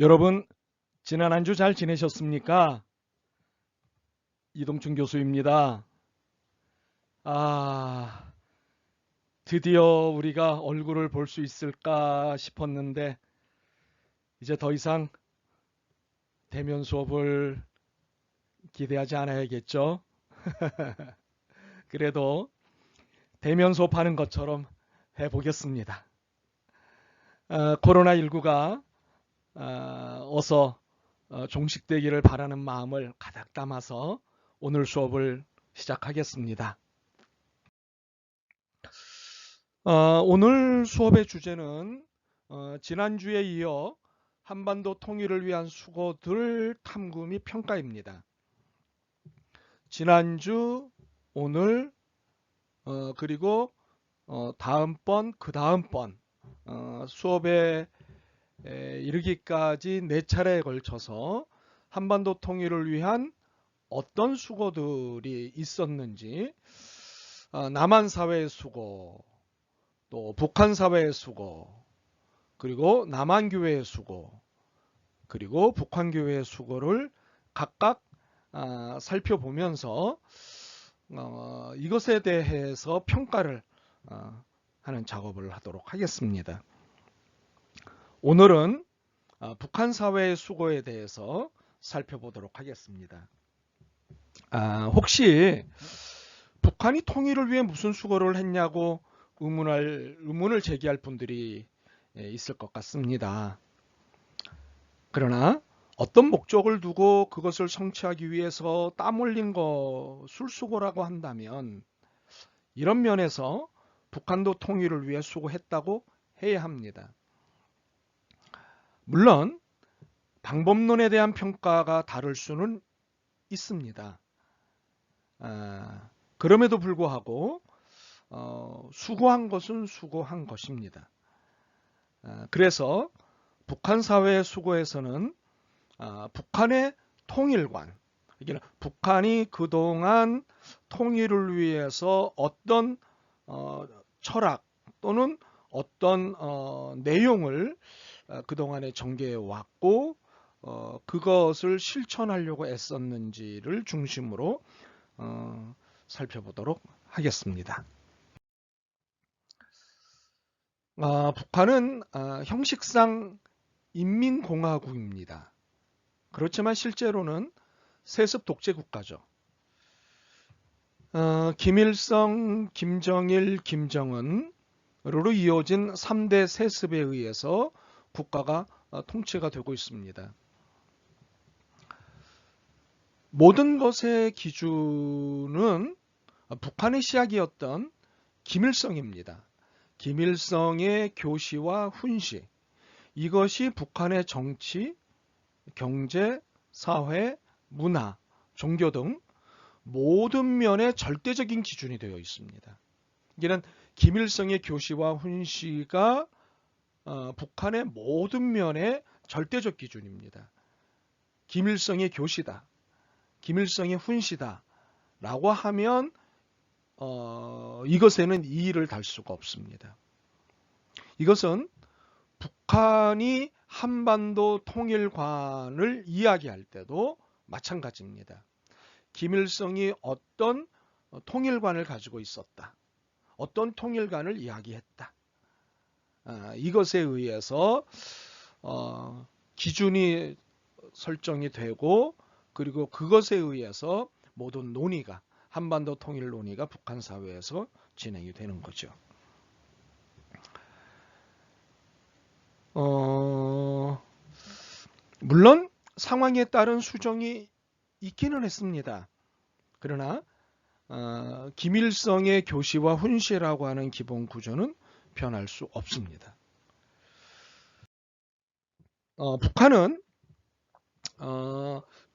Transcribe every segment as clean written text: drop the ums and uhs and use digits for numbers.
여러분, 지난 한 주 잘 지내셨습니까? 이동춘 교수입니다. 아, 드디어 우리가 얼굴을 볼 수 있을까 싶었는데, 이제 더 이상 대면 수업을 기대하지 않아야겠죠? 그래도 대면 수업하는 것처럼 해보겠습니다. 코로나19가 어서 종식되기를 바라는 마음을 가득 담아서 오늘 수업을 시작하겠습니다. 오늘 수업의 주제는 지난주에 이어 한반도 통일을 위한 수고들 탐구 및 평가입니다. 지난주, 오늘, 그리고 다음번, 그 다음번 수업에 이르기까지 4차례에 걸쳐서 한반도 통일을 위한 어떤 수고들이 있었는지, 남한 사회의 수고, 또 북한 사회의 수고, 그리고 남한 교회의 수고, 그리고 북한 교회의 수고를 각각 살펴보면서 이것에 대해서 평가를 하는 작업을 하도록 하겠습니다. 오늘은 북한 사회의 수고에 대해서 살펴보도록 하겠습니다. 혹시 북한이 통일을 위해 무슨 수고를 했냐고 의문을 제기할 분들이 있을 것 같습니다. 그러나 어떤 목적을 두고 그것을 성취하기 위해서 땀 흘린 것을 수고라고 한다면 이런 면에서 북한도 통일을 위해 수고했다고 해야 합니다. 물론 방법론에 대한 평가가 다를 수는 있습니다. 그럼에도 불구하고 수고한 것은 수고한 것입니다. 그래서 북한 사회의 수고에서는 북한의 통일관, 북한이 그동안 통일을 위해서 어떤 철학 또는 어떤 내용을 그동안에 전개해 왔고 그것을 실천하려고 애썼는지를 중심으로 살펴보도록 하겠습니다. 북한은 형식상 인민공화국입니다. 그렇지만 실제로는 세습 독재 국가죠. 김일성, 김정일, 김정은으로 이어진 3대 세습에 의해서 국가가 통치가 되고 있습니다. 모든 것의 기준은 북한의 시작이었던 김일성입니다. 김일성의 교시와 훈시, 이것이 북한의 정치, 경제, 사회, 문화, 종교 등 모든 면의 절대적인 기준이 되어 있습니다. 이는 김일성의 교시와 훈시가 북한의 모든 면의 절대적 기준입니다. 김일성의 교시다, 김일성의 훈시다 라고 하면 이것에는 이의를 달 수가 없습니다. 이것은 북한이 한반도 통일관을 이야기할 때도 마찬가지입니다. 김일성이 어떤 통일관을 가지고 있었다, 어떤 통일관을 이야기했다, 이것에 의해서 기준이 설정이 되고 그리고 그것에 의해서 모든 논의가, 한반도 통일 논의가 북한 사회에서 진행이 되는 거죠. 물론 상황에 따른 수정이 있기는 했습니다. 그러나 김일성의 교시와 훈시라고 하는 기본 구조는 변할 수 없습니다. 북한은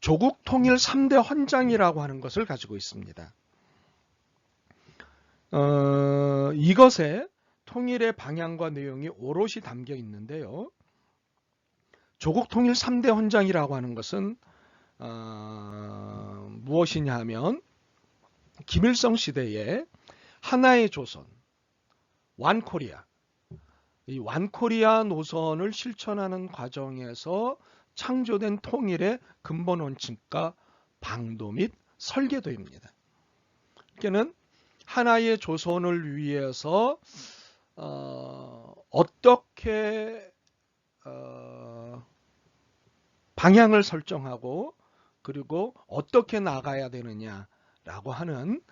조국 통일 3대 헌장이라고 하는 것을 가지고 있습니다. 이것에 통일의 방향과 내용이 오롯이 담겨 있는데요. 조국 통일 3대 헌장이라고 하는 것은 무엇이냐 하면 김일성 시대에 하나의 조선, 완코리아, 이 완코리아 노선을 실천하는 과정에서 창조된 통일의 근본 원칙과 방도 및 설계도입니다. 그러니까는 하나의 조선을 위해서 어떻게 방향을 설정하고 그리고 어떻게 나가야 되느냐라고 하는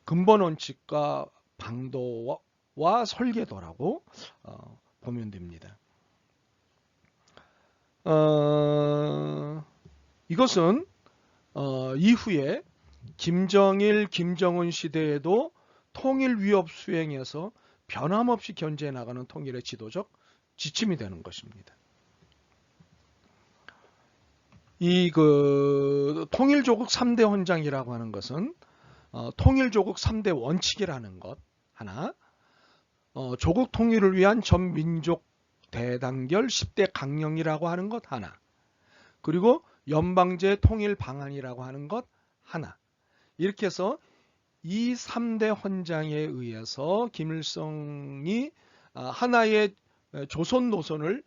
근본 원칙과 방도와 설계도라고 보면 됩니다. 이것은 이후에 김정일, 김정은 시대에도 통일 위협 수행에서 변함없이 견제해 나가는 통일의 지도적 지침이 되는 것입니다. 이 통일조국 3대 헌장이라고 하는 것은 통일조국 3대 원칙이라는 것 하나, 조국 통일을 위한 전민족 대단결 10대 강령이라고 하는 것 하나, 그리고 연방제 통일 방안이라고 하는 것 하나, 이렇게 해서 이 3대 헌장에 의해서 김일성이 하나의 조선 노선을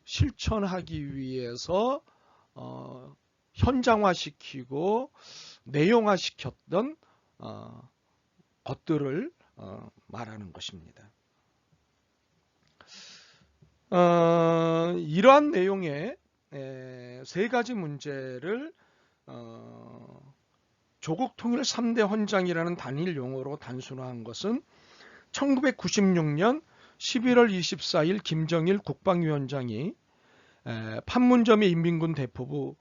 실천하기 위해서 현장화시키고 내용화시켰던 것들을 말하는 것입니다. 이러한 내용의 세 가지 문제를 조국 통일 3대 헌장이라는 단일 용어로 단순화한 것은 1996년 11월 24일 김정일 국방위원장이 판문점의 인민군 대표부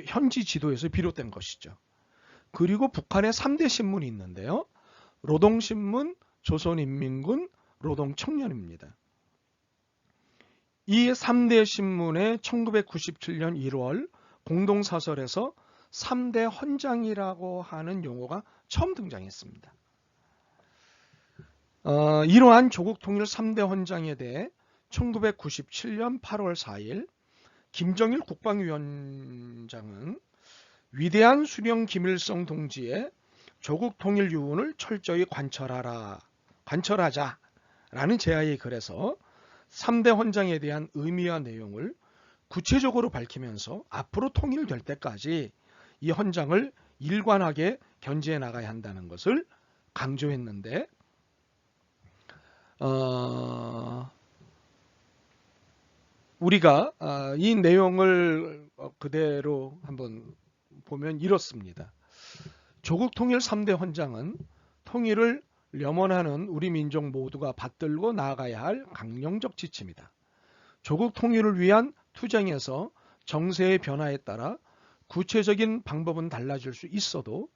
현지 지도에서 비롯된 것이죠. 그리고 북한의 3대 신문이 있는데요. 노동신문, 조선인민군, 노동청년입니다. 이 3대 신문의 1997년 1월 공동사설에서 3대 헌장이라고 하는 용어가 처음 등장했습니다. 이러한 조국 통일 3대 헌장에 대해 1997년 8월 4일 김정일 국방위원장은 위대한 수령 김일성 동지의 조국 통일 유운을 철저히 관철하자라는 제하의 글에서 3대 헌장에 대한 의미와 내용을 구체적으로 밝히면서 앞으로 통일될 때까지 이 헌장을 일관하게 견지해 나가야 한다는 것을 강조했는데 우리가 이 내용을 그대로 한번 보면 이렇습니다. 조국 통일 3대 헌장은 통일을 염원하는 우리 민족 모두가 받들고 나아가야 할 강령적 지침이다. 조국 통일을 위한 투쟁에서 정세의 변화에 따라 구체적인 방법은 달라질 수 있어도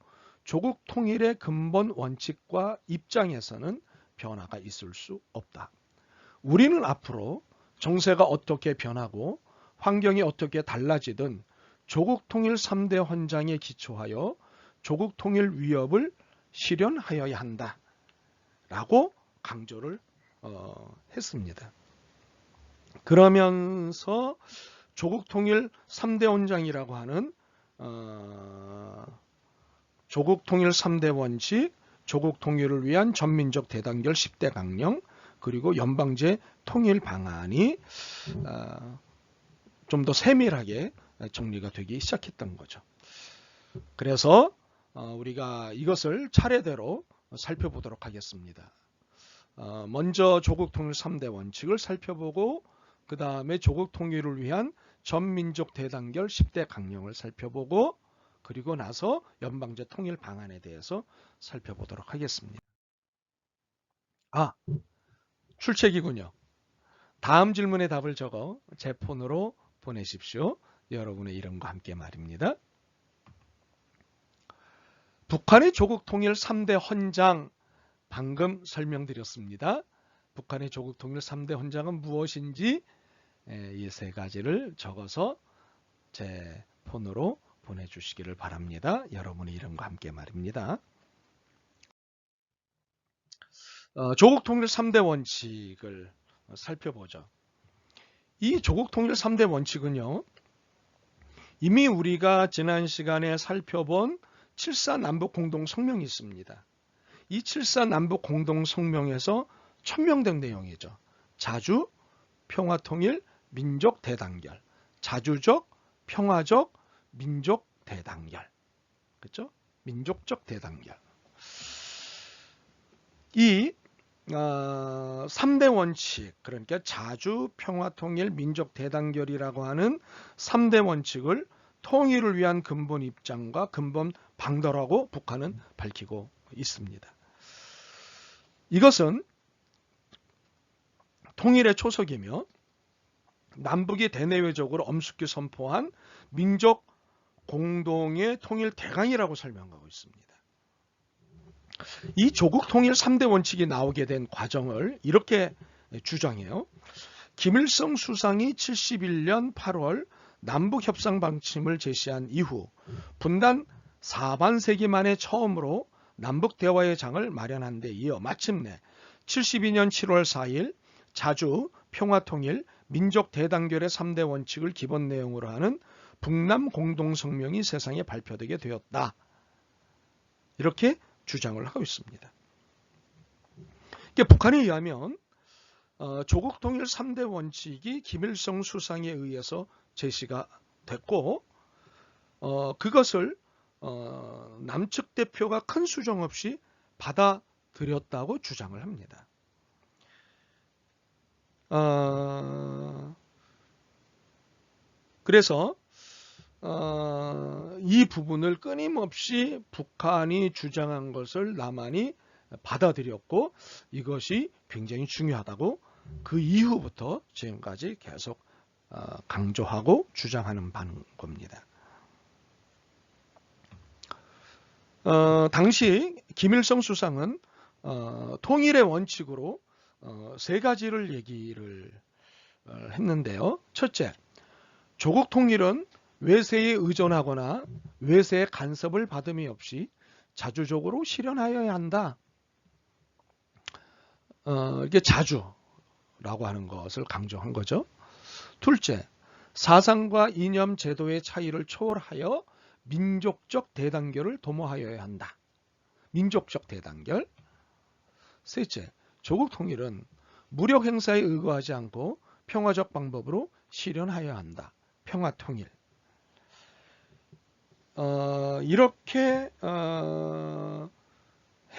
조국 통일의 근본 원칙과 입장에서는 변화가 있을 수 없다. 우리는 앞으로 정세가 어떻게 변하고 환경이 어떻게 달라지든 조국 통일 3대 헌장에 기초하여 조국 통일 위협을 실현하여야 한다. 라고 강조를 했습니다. 그러면서 조국 통일 3대 헌장이라고 하는 조국 통일 3대 원칙, 조국 통일을 위한 전민족 대단결 10대 강령, 그리고 연방제 통일 방안이 좀 더 세밀하게 정리가 되기 시작했던 거죠. 그래서 우리가 이것을 차례대로 살펴보도록 하겠습니다. 먼저 조국 통일 3대 원칙을 살펴보고 그 다음에 조국 통일을 위한 전민족 대단결 10대 강령을 살펴보고 그리고 나서 연방제 통일 방안에 대해서 살펴보도록 하겠습니다. 출첵이군요. 다음 질문에 답을 적어 제 폰으로 보내십시오. 여러분의 이름과 함께 말입니다. 북한의 조국 통일 3대 헌장 방금 설명드렸습니다. 북한의 조국 통일 3대 헌장은 무엇인지 이 세 가지를 적어서 제 폰으로 보내주시기를 바랍니다. 여러분의 이름과 함께 말입니다. 조국 통일 3대 원칙을 살펴보죠. 이 조국 통일 3대 원칙은요. 이미 우리가 지난 시간에 살펴본 7.4 남북 공동 성명이 있습니다. 이 7.4 남북 공동 성명에서 천명된 내용이죠. 자주, 평화통일, 민족 대단결. 자주적, 평화적, 민족 대단결. 그렇죠? 민족적 대단결. 이 3대 원칙, 그러니까 자주, 평화통일, 민족 대단결이라고 하는 3대 원칙을 통일을 위한 근본 입장과 근본 방도라고 북한은 밝히고 있습니다. 이것은 통일의 초석이며 남북이 대내외적으로 엄숙히 선포한 민족 공동의 통일 대강이라고 설명하고 있습니다. 이 조국 통일 3대 원칙이 나오게 된 과정을 이렇게 주장해요. 김일성 수상이 71년 8월 남북협상 방침을 제시한 이후 분단 4반세기 만에 처음으로 남북대화의 장을 마련한 데 이어 마침내 72년 7월 4일 자주, 평화통일, 민족 대단결의 3대 원칙을 기본 내용으로 하는 북남 공동성명이 세상에 발표되게 되었다. 이렇게 주장을 하고 있습니다. 북한에 의하면 조국 통일 3대 원칙이 김일성 수상에 의해서 제시가 됐고 그것을 남측 대표가 큰 수정 없이 받아들였다고 주장을 합니다. 그래서 이 부분을 끊임없이 북한이 주장한 것을 남한이 받아들였고 이것이 굉장히 중요하다고 그 이후부터 지금까지 계속 강조하고 주장하는 바인 겁니다. 당시 김일성 수상은 통일의 원칙으로 세 가지를 얘기를 했는데요. 첫째, 조국 통일은 외세에 의존하거나 외세의 간섭을 받음이 없이 자주적으로 실현하여야 한다. 이게 자주라고 하는 것을 강조한 거죠. 둘째, 사상과 이념 제도의 차이를 초월하여 민족적 대단결을 도모하여야 한다. 민족적 대단결. 셋째, 조국 통일은 무력 행사에 의거하지 않고 평화적 방법으로 실현하여야 한다. 평화 통일. 이렇게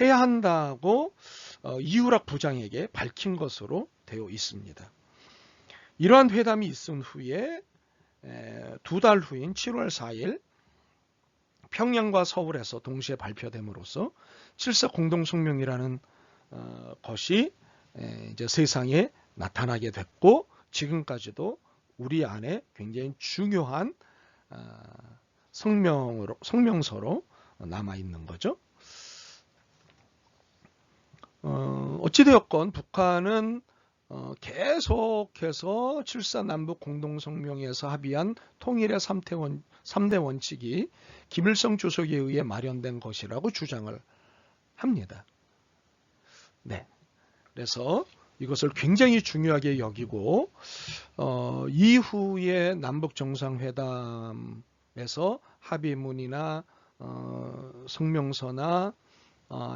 해야 한다고 이우락 부장에게 밝힌 것으로 되어 있습니다. 이러한 회담이 있은 후에 두 달 후인 7월 4일 평양과 서울에서 동시에 발표됨으로써 7사 공동성명이라는 것이 이제 세상에 나타나게 됐고 지금까지도 우리 안에 굉장히 중요한 성명서로 남아 있는 거죠. 어찌되었건 북한은 계속해서 7사 남북 공동성명에서 합의한 통일의 3대 원칙이 김일성 주석에 의해 마련된 것이라고 주장을 합니다. 네. 그래서 이것을 굉장히 중요하게 여기고 이후에 남북 정상회담에서 합의문이나 성명서나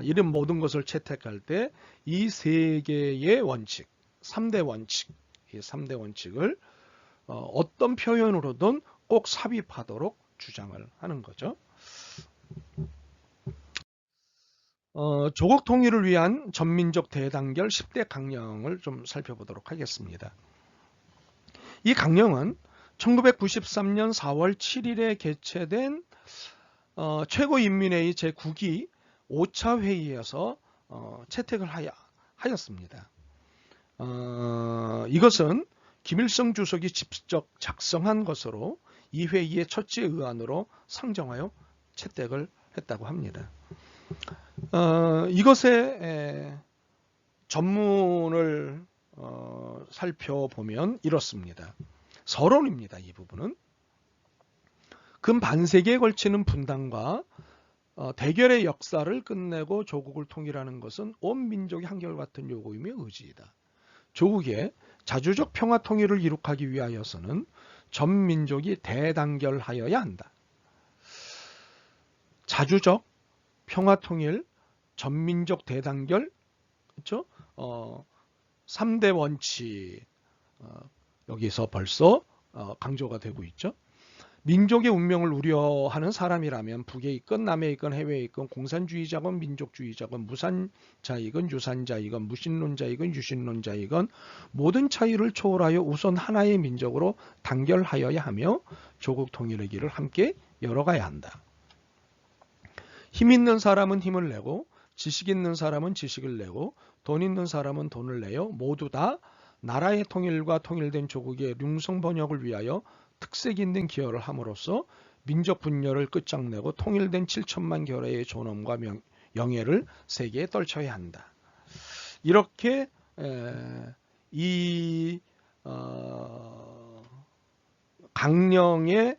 이런 모든 것을 채택할 때 이 세 개의 원칙, 3대 원칙, 이 3대 원칙을 어떤 표현으로든 꼭 삽입하도록 주장을 하는 거죠. 조국 통일을 위한 전민족 대단결 10대 강령을 좀 살펴보도록 하겠습니다. 이 강령은 1993년 4월 7일에 개최된 최고인민회의 제9기 5차 회의에서 채택을 하였습니다. 이것은 김일성 주석이 직접 작성한 것으로 이 회의의 첫째 의안으로 상정하여 채택을 했다고 합니다. 이것의 전문을 살펴보면 이렇습니다. 서론입니다. 이 부분은. 근 반세기에 걸치는 분단과 대결의 역사를 끝내고 조국을 통일하는 것은 온 민족의 한결같은 요구이며 의지이다. 조국의 자주적 평화 통일을 이룩하기 위하여서는 전 민족이 대단결하여야 한다. 자주적 평화 통일, 전민족 대단결, 그렇죠? 3대 원칙 여기서 벌써 강조가 되고 있죠. 민족의 운명을 우려하는 사람이라면 북에 있건 남에 있건 해외에 있건 공산주의자건 민족주의자건 무산자이건 유산자이건 무신론자이건 유신론자이건 모든 차이를 초월하여 우선 하나의 민족으로 단결하여야 하며 조국 통일의 길을 함께 열어가야 한다. 힘 있는 사람은 힘을 내고 지식 있는 사람은 지식을 내고 돈 있는 사람은 돈을 내요. 모두 다 나라의 통일과 통일된 조국의 융성 번영을 위하여 특색 있는 기여를 함으로써 민족 분열을 끝장내고 통일된 7천만 결의 존엄과 영예를 세계에 떨쳐야 한다. 이렇게 이 강령의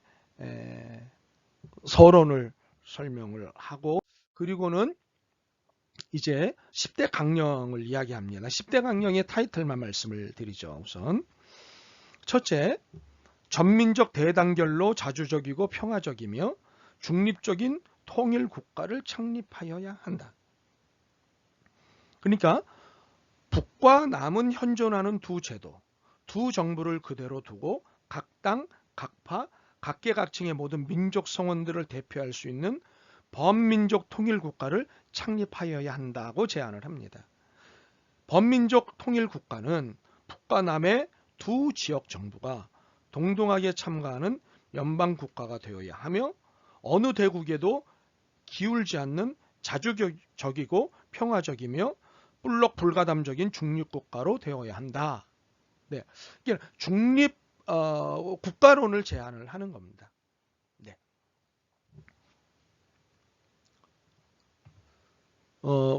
서론을 설명을 하고 그리고는 이제 10대 강령을 이야기합니다. 10대 강령의 타이틀만 말씀을 드리죠. 우선 첫째, 전민족 대단결로 자주적이고 평화적이며 중립적인 통일 국가를 창립하여야 한다. 그러니까 북과 남은 현존하는 두 제도, 두 정부를 그대로 두고 각 당, 각파, 각계각층의 모든 민족 성원들을 대표할 수 있는 범민족 통일 국가를 창립하여야 한다고 제안을 합니다. 범민족 통일 국가는 북과 남의 두 지역 정부가 동등하게 참가하는 연방 국가가 되어야 하며 어느 대국에도 기울지 않는 자주적이고 평화적이며 불록 불가담적인 중립국가로 되어야 한다. 네, 중립 국가론을 제안을 하는 겁니다. 네.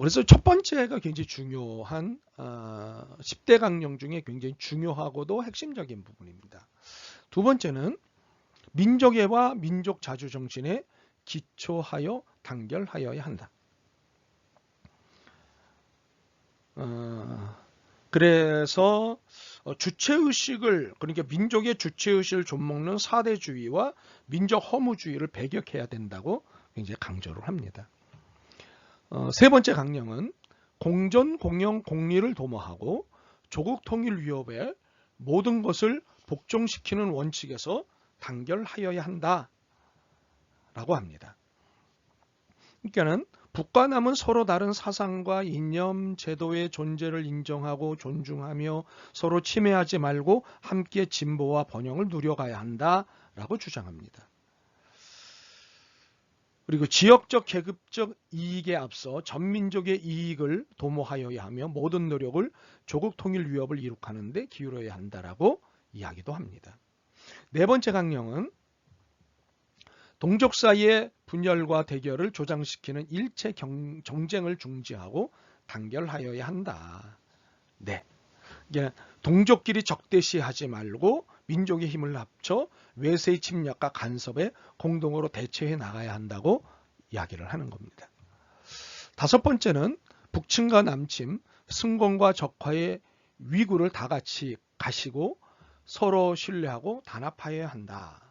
그래서 첫 번째가 굉장히 중요한 10대 강령 중에 굉장히 중요하고도 핵심적인 부분입니다. 두 번째는 민족애와 민족 자주 정신에 기초하여 단결하여야 한다. 그래서 주체의식을 그러니까 민족의 주체의식을 좀먹는 사대주의와 민족 허무주의를 배격해야 된다고 굉장히 강조를 합니다. 세 번째 강령은 공전, 공영, 공리를 도모하고 조국 통일 위협에 모든 것을 복종시키는 원칙에서 단결하여야 한다라고 합니다. 그러니까는 북과 남은 서로 다른 사상과 이념, 제도의 존재를 인정하고 존중하며 서로 침해하지 말고 함께 진보와 번영을 누려가야 한다라고 주장합니다. 그리고 지역적 계급적 이익에 앞서 전민족의 이익을 도모하여야 하며 모든 노력을 조국 통일 위협을 이룩하는 데 기울여야 한다라고 이야기도 합니다. 네 번째 강령은 동족 사이의 분열과 대결을 조장시키는 일체 정쟁을 중지하고 단결하여야 한다. 네, 동족끼리 적대시하지 말고 민족의 힘을 합쳐 외세의 침략과 간섭에 공동으로 대처해 나가야 한다고 이야기를 하는 겁니다. 다섯 번째는 북침과 남침, 승공과 적화의 위구를 다 같이 가시고 서로 신뢰하고 단합하여야 한다라고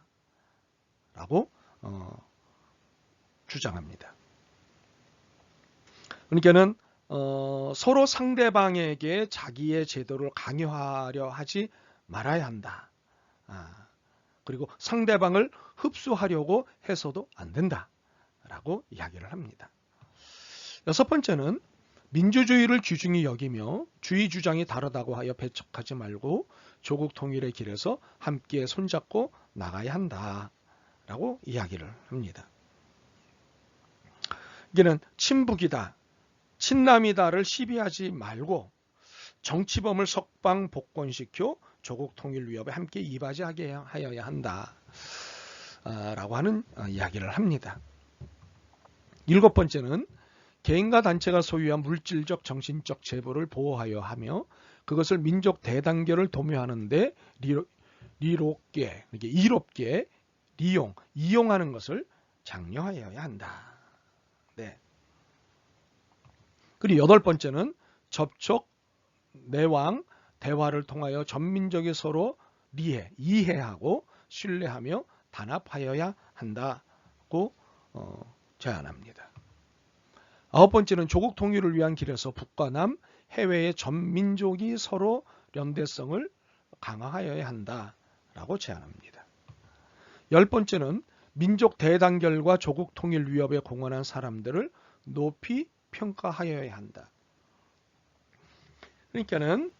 주장합니다. 그러니까는 서로 상대방에게 자기의 제도를 강요하려 하지 말아야 한다. 그리고 상대방을 흡수하려고 해서도 안 된다라고 이야기를 합니다. 여섯 번째는 민주주의를 귀중히 여기며 주의 주장이 다르다고 하여 배척하지 말고 조국 통일의 길에서 함께 손잡고 나가야 한다라고 이야기를 합니다. 이게는 친북이다, 친남이다를 시비하지 말고 정치범을 석방 복권시켜 조국 통일 위협에 함께 이바지하게 하여야 한다라고 하는 이야기를 합니다. 일곱 번째는 개인과 단체가 소유한 물질적, 정신적 재물을 보호하여 하며 그것을 민족 대단결을 도모하는 데 이롭게 이용하는 것을 장려하여야 한다. 네. 그리고 여덟 번째는 접촉, 내왕, 대화를 통하여 전민족이 서로 이해하고 신뢰하며 단합하여야 한다고 제안합니다. 아홉 번째는 조국 통일을 위한 길에서 북과 남, 해외의 전 민족이 서로 연대성을 강화하여야 한다라고 제안합니다. 10번째는 민족 대단결과 조국 통일 위협에 공헌한 사람들을 높이 평가하여야 한다. 그러니까는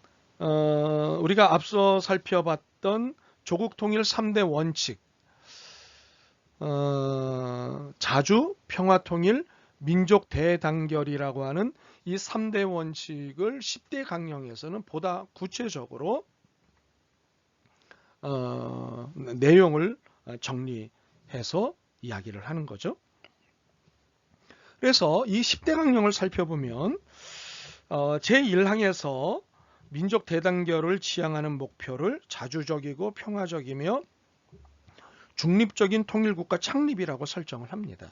우리가 앞서 살펴봤던 조국 통일 3대 원칙, 자주, 평화 통일, 민족 대단결이라고 하는 이 3대 원칙을 10대 강령에서는 보다 구체적으로 내용을 정리해서 이야기를 하는 거죠. 그래서 이 10대 강령을 살펴보면 제1항에서 민족 대단결을 지향하는 목표를 자주적이고 평화적이며 중립적인 통일국가 창립이라고 설정을 합니다.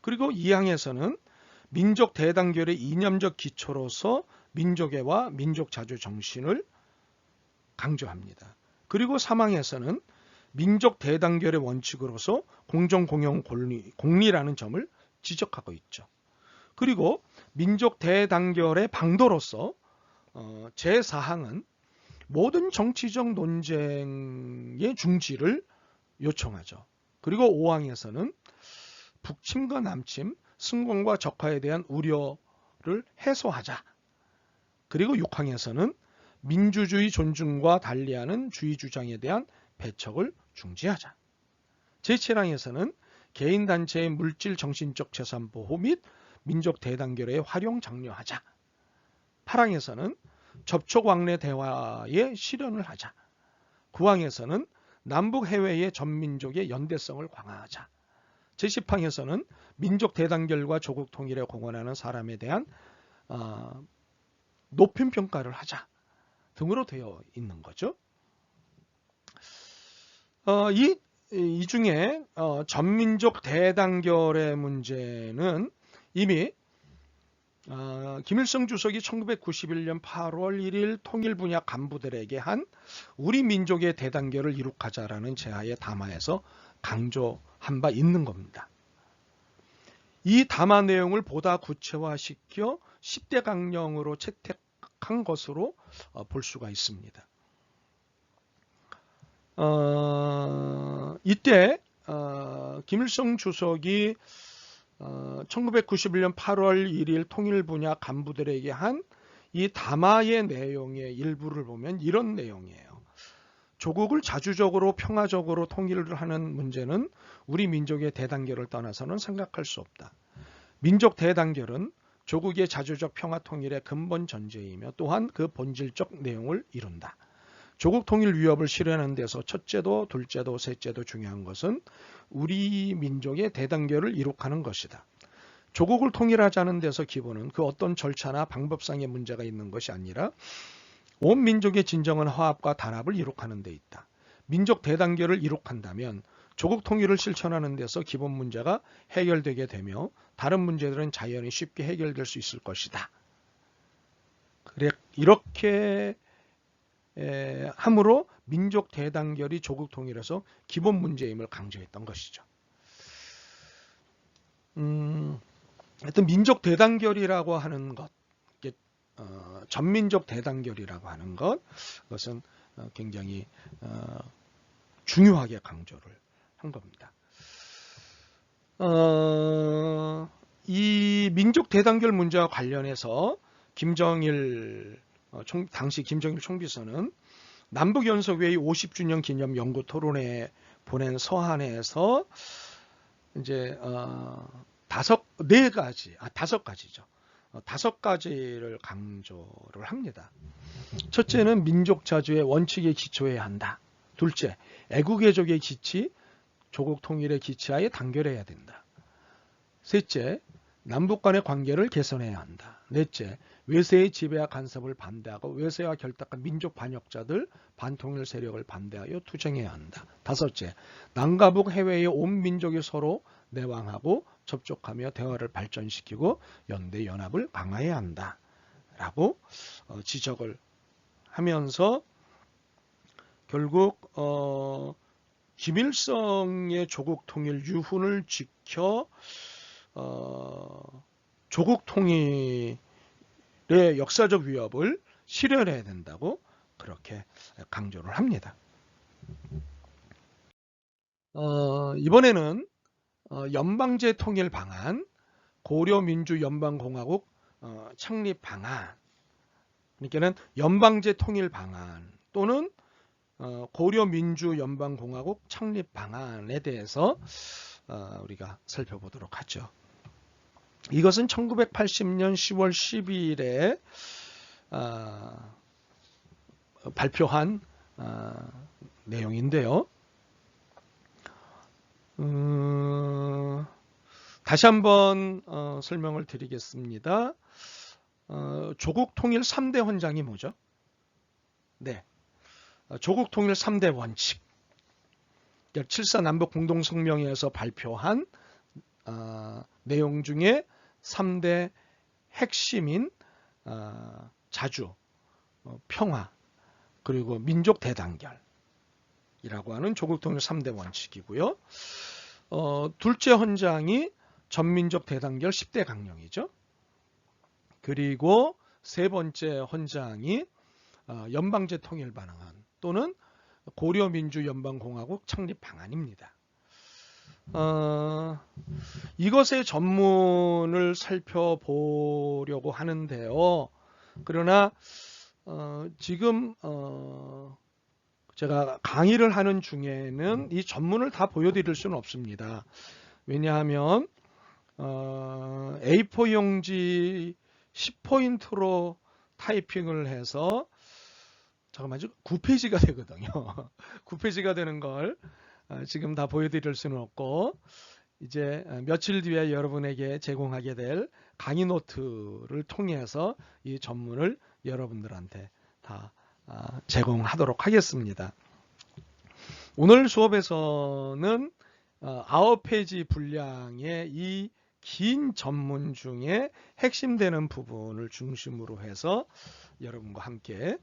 그리고 2항에서는 민족 대단결의 이념적 기초로서 민족애와 민족자주 정신을 강조합니다. 그리고 3항에서는 민족 대단결의 원칙으로서 공정공영 공리라는 점을 지적하고 있죠. 그리고 민족 대단결의 방도로서 제4항은 모든 정치적 논쟁의 중지를 요청하죠. 그리고 5항에서는 북침과 남침, 승공과 적화에 대한 우려를 해소하자. 그리고 6항에서는 민주주의 존중과 달리하는 주의 주장에 대한 배척을 중지하자. 제7항에서는 개인단체의 물질 정신적 재산 보호 및 민족 대단결의 활용 장려하자. 8항에서는 접촉 왕래 대화의 실현을 하자. 9항에서는 남북 해외의 전민족의 연대성을 강화하자. 제10항에서는 민족 대단결과 조국 통일에 공헌하는 사람에 대한 높임 평가를 하자 등으로 되어 있는 거죠. 이 중에 전민족 대단결의 문제는 이미 김일성 주석이 1991년 8월 1일 통일 분야 간부들에게 한 우리 민족의 대단결을 이룩하자라는 제하의 담화에서 강조한 바 있는 겁니다. 이 담화 내용을 보다 구체화시켜 10대 강령으로 채택한 것으로 볼 수가 있습니다. 이때 김일성 주석이 1991년 8월 1일 통일 분야 간부들에게 한 이 담화의 내용의 일부를 보면 이런 내용이에요. 조국을 자주적으로 평화적으로 통일을 하는 문제는 우리 민족의 대단결을 떠나서는 생각할 수 없다. 민족 대단결은 조국의 자주적 평화 통일의 근본 전제이며 또한 그 본질적 내용을 이룬다. 조국 통일 위협을 실현하는 데서 첫째도 둘째도 셋째도 중요한 것은 우리 민족의 대단결을 이룩하는 것이다. 조국을 통일하자는 데서 기본은 그 어떤 절차나 방법상의 문제가 있는 것이 아니라 온 민족의 진정한 화합과 단합을 이룩하는 데 있다. 민족 대단결을 이룩한다면 조국 통일을 실천하는 데서 기본 문제가 해결되게 되며 다른 문제들은 자연히 쉽게 해결될 수 있을 것이다. 이렇게 함으로 민족 대단결이 조국 통일에서 기본 문제임을 강조했던 것이죠. 하여튼 민족 대단결이라고 하는 것, 전민족 대단결이라고 하는 것, 그것은 굉장히 중요하게 강조를 한 겁니다. 이 민족 대단결 문제와 관련해서 김정일 당시 김정일 총비서는 남북연석회의 50주년 기념 연구 토론회에 보낸 서한에서 이제 다섯 가지를 강조를 합니다. 첫째는 민족 자주의 원칙에 기초해야 한다. 둘째, 애국애족의 기치, 조국 통일의 기치하에 단결해야 된다. 셋째, 남북 간의 관계를 개선해야 한다. 넷째, 외세의 지배와 간섭을 반대하고 외세와 결탁한 민족 반역자들, 반통일 세력을 반대하여 투쟁해야 한다. 다섯째, 남과 북 해외의 온 민족이 서로 내왕하고 접촉하며 대화를 발전시키고 연대 연합을 강화해야 한다. 라고 지적을 하면서 결국 김일성의 조국 통일 유훈을 지켜 조국 통일의 역사적 위협을 실현해야 된다고 그렇게 강조를 합니다. 이번에는 연방제 통일 방안, 고려민주연방공화국 창립 방안, 그러니까는 연방제 통일 방안 또는 고려민주연방공화국 창립 방안에 대해서 우리가 살펴보도록 하죠. 이것은 1980년 10월 10일에 발표한 내용인데요. 다시 한번 설명을 드리겠습니다. 조국 통일 3대 헌장이 뭐죠? 네, 조국 통일 3대 원칙. 7.4 남북 공동성명회에서 발표한 내용 중에 3대 핵심인 자주, 평화, 그리고 민족 대단결이라고 하는 조국 통일 3대 원칙이고요. 둘째 헌장이 전민족 대단결 10대 강령이죠. 그리고 세 번째 헌장이 연방제 통일 방안 또는 고려민주연방공화국 창립 방안입니다. 이것의 전문을 살펴보려고 하는데요. 그러나 지금 제가 강의를 하는 중에는 이 전문을 다 보여드릴 수는 없습니다. 왜냐하면 A4 용지 10포인트로 타이핑을 해서 잠깐만 9페이지가 되거든요. 9페이지가 되는 걸 지금 다 보여드릴 수는 없고 이제 며칠 뒤에 여러분에게 제공하게 될 강의 노트를 통해서 이 전문을 여러분들한테 다 제공하도록 하겠습니다. 오늘 수업에서는 9페이지 분량의 이 긴 전문 중에 핵심되는 부분을 중심으로 해서 여러분과 함께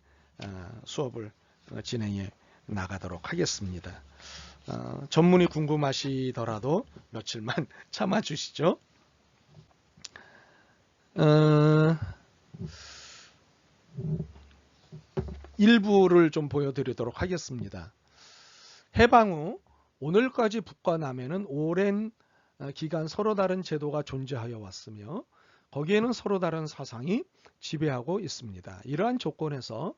수업을 진행해 나가도록 하겠습니다. 전문이 궁금하시더라도 며칠만 참아 주시죠. 일부를 좀 보여드리도록 하겠습니다. 해방 후 오늘까지 북과 남에는 오랜 기간 서로 다른 제도가 존재하여 왔으며 거기에는 서로 다른 사상이 지배하고 있습니다. 이러한 조건에서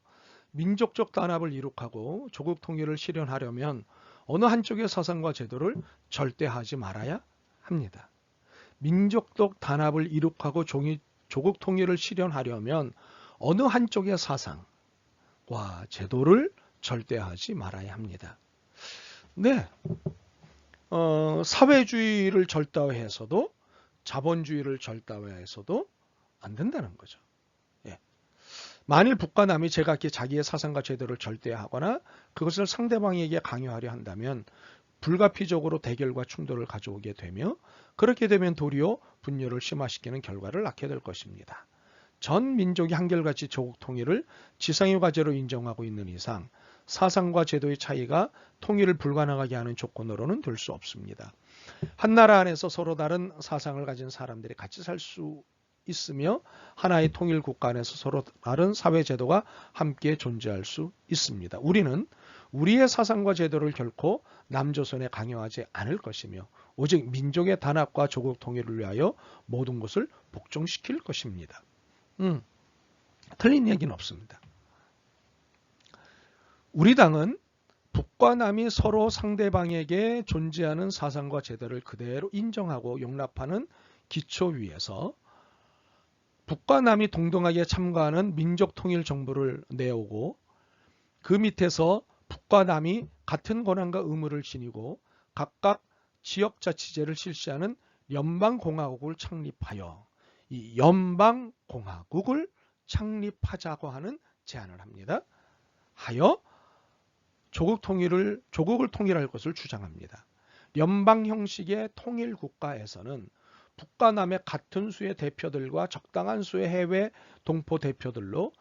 민족적 단합을 이룩하고 조국 통일을 실현하려면 어느 한쪽의 사상과 제도를 절대하지 말아야 합니다. 민족적 단합을 이룩하고 조국 통일을 실현하려면 어느 한쪽의 사상과 제도를 절대하지 말아야 합니다. 네, 사회주의를 절대화해서도 자본주의를 절대화해서도 안 된다는 거죠. 예. 만일 북과 남이 제각기 자기의 사상과 제도를 절대화하거나 그것을 상대방에게 강요하려 한다면 불가피적으로 대결과 충돌을 가져오게 되며 그렇게 되면 도리어 분열을 심화시키는 결과를 낳게 될 것입니다. 전 민족이 한결같이 조국 통일을 지상의 과제로 인정하고 있는 이상 사상과 제도의 차이가 통일을 불가능하게 하는 조건으로는 될 수 없습니다. 한 나라 안에서 서로 다른 사상을 가진 사람들이 같이 살 수 있으며 하나의 통일 국가 안에서 서로 다른 사회 제도가 함께 존재할 수 있습니다. 우리는 우리의 사상과 제도를 결코 남조선에 강요하지 않을 것이며 오직 민족의 단합과 조국 통일을 위하여 모든 것을 복종시킬 것입니다. 틀린 얘기는 없습니다. 우리 당은 북과 남이 서로 상대방에게 존재하는 사상과 제도를 그대로 인정하고 용납하는 기초 위에서 북과 남이 동등하게 참가하는 민족통일 정부를 내오고 그 밑에서 북과 남이 같은 권한과 의무를 지니고 각각 지역자치제를 실시하는 연방공화국을 창립하여 이 연방공화국을 창립하자고 하는 제안을 합니다. 하여 조국을 통일할 것을 주장합니다. 연방 형식의 통일 국가에서는 북과 남의 같은 수의 대표들과 적당한 수의 해외 동포 대표들로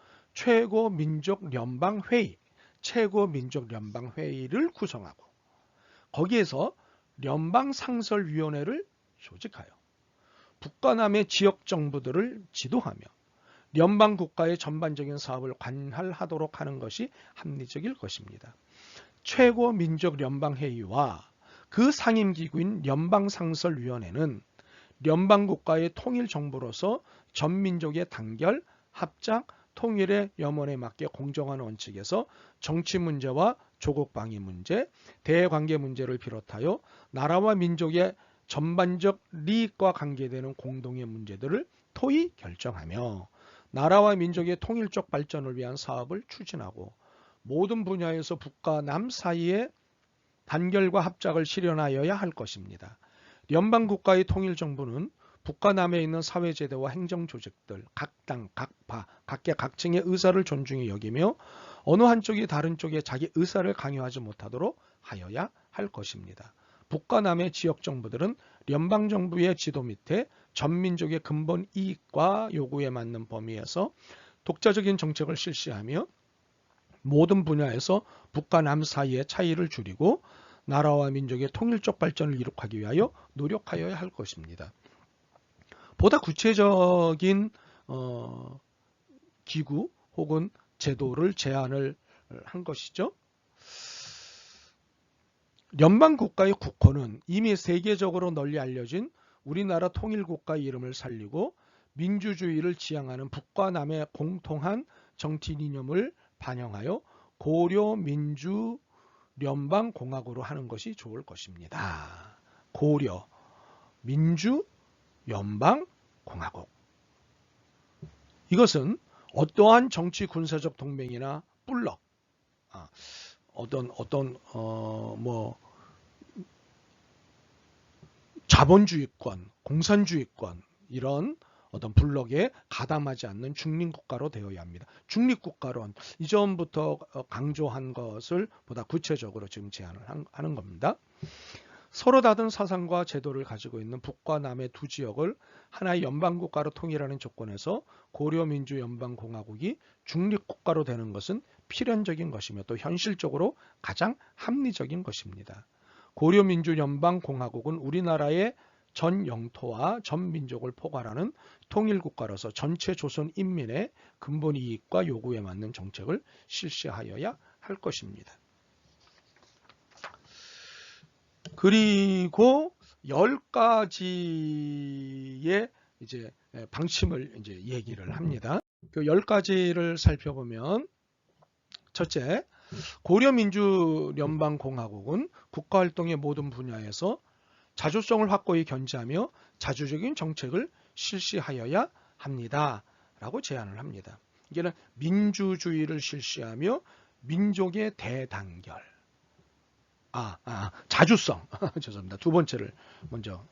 최고민족연방회의를 구성하고 거기에서 연방상설위원회를 조직하여 북과 남의 지역정부들을 지도하며 연방 국가의 전반적인 사업을 관할하도록 하는 것이 합리적일 것입니다. 최고 민족 연방회의와 그 상임기구인 연방상설위원회는 연방 국가의 통일 정부로서 전 민족의 단결, 합작, 통일의 염원에 맞게 공정한 원칙에서 정치 문제와 조국 방위 문제, 대외관계 문제를 비롯하여 나라와 민족의 전반적利益과 관계되는 공동의 문제들을 토의 결정하며 나라와 민족의 통일적 발전을 위한 사업을 추진하고 모든 분야에서 북과 남 사이의 단결과 합작을 실현하여야 할 것입니다. 연방국가의 통일정부는 북과 남에 있는 사회제도와 행정조직들, 각 당, 각파, 각계각층의 의사를 존중히 여기며 어느 한쪽이 다른 쪽에 자기 의사를 강요하지 못하도록 하여야 할 것입니다. 북과 남의 지역정부들은 연방정부의 지도 밑에 전민족의 근본 이익과 요구에 맞는 범위에서 독자적인 정책을 실시하며 모든 분야에서 북과 남 사이의 차이를 줄이고 나라와 민족의 통일적 발전을 이룩하기 위하여 노력하여야 할 것입니다. 보다 구체적인 기구 혹은 제도를 제안을 한 것이죠. 연방국가의 국호는 이미 세계적으로 널리 알려진 우리나라 통일국가의 이름을 살리고 민주주의를 지향하는 북과 남의 공통한 정치 이념을 반영하여 고려민주연방공화국으로 하는 것이 좋을 것입니다. 고려 민주연방공화국. 이것은 어떠한 정치 군사적 동맹이나 블록, 자본주의권, 공산주의권 이런 어떤 블록에 가담하지 않는 중립국가로 되어야 합니다. 중립국가론 이전부터 강조한 것을 보다 구체적으로 지금 제안을 하는 겁니다. 서로 다른 사상과 제도를 가지고 있는 북과 남의 두 지역을 하나의 연방국가로 통일하는 조건에서 고려민주연방공화국이 중립국가로 되는 것은 필연적인 것이며 또 현실적으로 가장 합리적인 것입니다. 고려민주연방공화국은 우리나라의 전 영토와 전 민족을 포괄하는 통일국가로서 전체 조선 인민의 근본 이익과 요구에 맞는 정책을 실시하여야 할 것입니다. 그리고 10가지의 이제 방침을 이제 얘기를 합니다. 그 10가지를 살펴보면 첫째, 고려민주연방공화국은 국가활동의 모든 분야에서 자주성을 확고히 견지하며 자주적인 정책을 실시하여야 합니다. 라고 제안을 합니다. 이게는 민주주의를 실시하며 민족의 대단결. 자주성. 죄송합니다. 두 번째를 먼저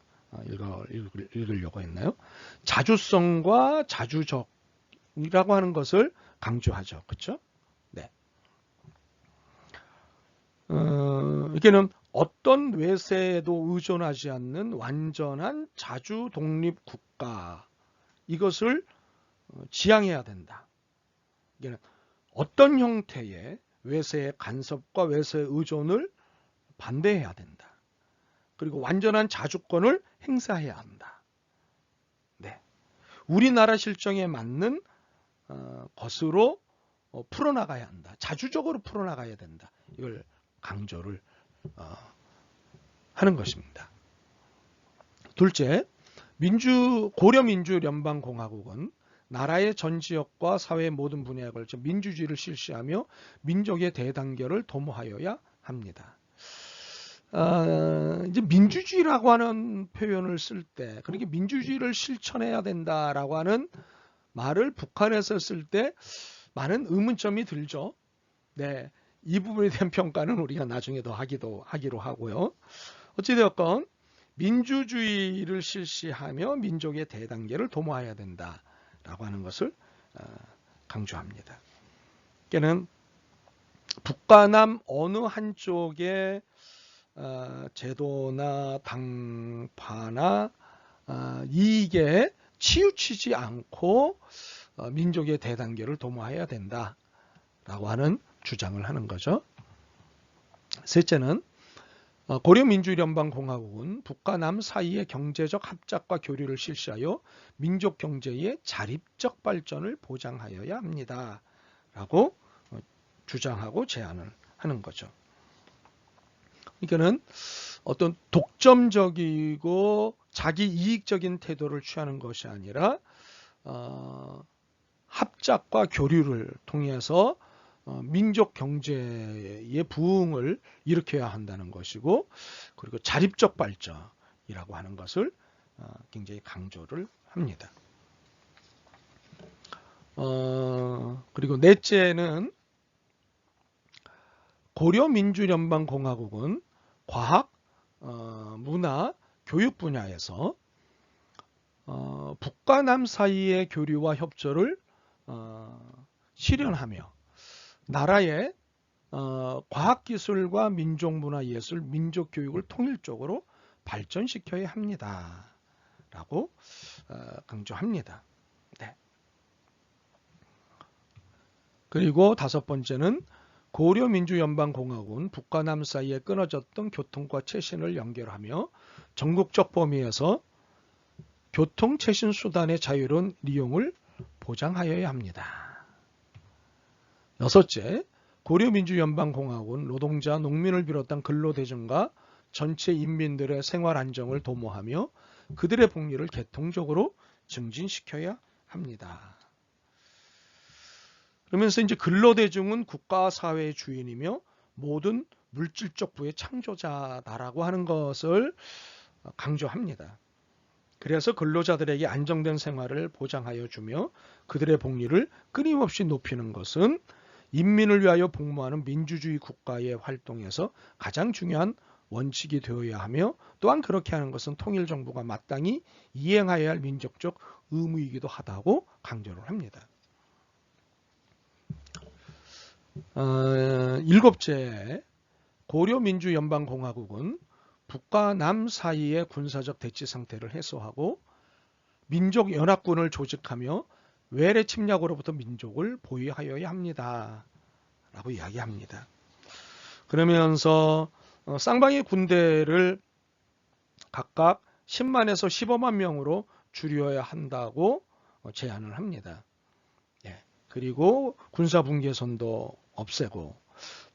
읽으려고 했나요? 자주성과 자주적이라고 하는 것을 강조하죠. 그렇죠? 네. 이게는 어떤 외세에도 의존하지 않는 완전한 자주 독립 국가, 이것을 지향해야 된다. 이게는 어떤 형태의 외세의 간섭과 외세의 의존을 반대해야 된다. 그리고 완전한 자주권을 행사해야 한다. 네. 우리나라 실정에 맞는 것으로 풀어나가야 한다. 자주적으로 풀어나가야 된다. 이걸 강조를 하는 것입니다. 둘째, 고려민주연방공화국은 나라의 전 지역과 사회의 모든 분야에 걸쳐 민주주의를 실시하며 민족의 대단결을 도모하여야 합니다. 이제 민주주의라고 하는 표현을 쓸 때, 그렇게 민주주의를 실천해야 된다라고 하는 말을 북한에서 쓸 때 많은 의문점이 들죠. 네, 이 부분에 대한 평가는 우리가 나중에도 하기로 하고요. 어찌되었건 민주주의를 실시하며 민족의 대단계를 도모해야 된다라고 하는 것을 강조합니다. 이게는 북과 남 어느 한쪽의 제도나 당파나 이익에 치우치지 않고 민족의 대단계를 도모해야 된다라고 하는 주장을 하는 거죠. 셋째는 고려민주연방공화국은 북과 남 사이의 경제적 합작과 교류를 실시하여 민족 경제의 자립적 발전을 보장하여야 합니다. 라고 주장하고 제안을 하는 거죠. 그러니까는 어떤 독점적이고 자기 이익적인 태도를 취하는 것이 아니라 합작과 교류를 통해서 민족 경제의 부흥을 일으켜야 한다는 것이고, 그리고 자립적 발전이라고 하는 것을 굉장히 강조를 합니다. 그리고 넷째는 고려민주연방공화국은 과학, 문화, 교육 분야에서 북과 남 사이의 교류와 협조를 실현하며 나라의 과학기술과 민족문화예술, 민족교육을 통일적으로 발전시켜야 합니다. 라고 강조합니다. 네. 그리고 다섯 번째는 고려민주연방공화국은 북과 남 사이에 끊어졌던 교통과 최신을 연결하며 전국적 범위에서 교통 최신 수단의 자유로운 이용을 보장하여야 합니다. 여섯째, 고려민주연방공화국은 노동자, 농민을 비롯한 근로대중과 전체 인민들의 생활 안정을 도모하며 그들의 복리를 계통적으로 증진시켜야 합니다. 그러면서 이제 근로대중은 국가 사회의 주인이며 모든 물질적 부의 창조자다라고 하는 것을 강조합니다. 그래서 근로자들에게 안정된 생활을 보장하여 주며 그들의 복리를 끊임없이 높이는 것은 인민을 위하여 복무하는 민주주의 국가의 활동에서 가장 중요한 원칙이 되어야 하며, 또한 그렇게 하는 것은 통일정부가 마땅히 이행하여야 할 민족적 의무이기도 하다고 강조를 합니다. 일곱째, 고려민주연방공화국은 북과 남 사이의 군사적 대치 상태를 해소하고 민족연합군을 조직하며 외래 침략으로부터 민족을 보호하여야 합니다. 라고 이야기합니다. 그러면서 쌍방의 군대를 각각 10만에서 15만 명으로 줄여야 한다고 제안을 합니다. 그리고 군사분계선도 없애고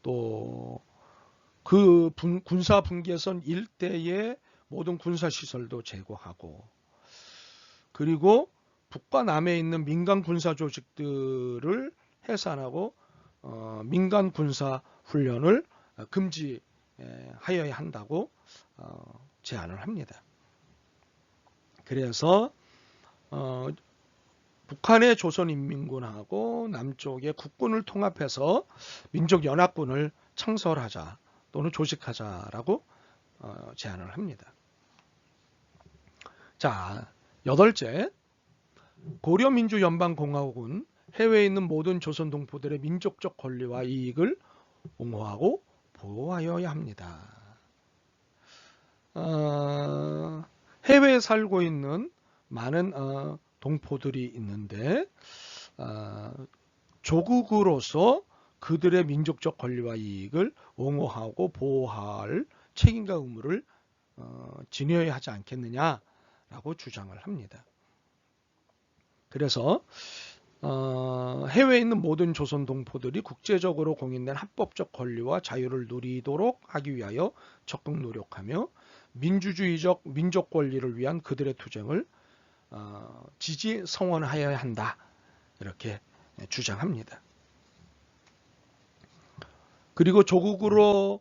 또 그 군사분계선 일대의 모든 군사시설도 제거하고, 그리고 북과 남에 있는 민간 군사 조직들을 해산하고 민간 군사 훈련을 금지하여야 한다고 제안을 합니다. 그래서 북한의 조선인민군하고 남쪽의 국군을 통합해서 민족연합군을 창설하자 또는 조직하자라고 제안을 합니다. 자, 여덟째, 고려민주연방공화국은 해외에 있는 모든 조선 동포들의 민족적 권리와 이익을 옹호하고 보호하여야 합니다. 해외에 살고 있는 많은 동포들이 있는데 조국으로서 그들의 민족적 권리와 이익을 옹호하고 보호할 책임과 의무를 지녀야 하지 않겠느냐라고 주장을 합니다. 그래서 해외에 있는 모든 조선 동포들이 국제적으로 공인된 합법적 권리와 자유를 누리도록 하기 위하여 적극 노력하며 민주주의적 민족 권리를 위한 그들의 투쟁을 지지 성원하여야 한다, 이렇게 주장합니다. 그리고 조국으로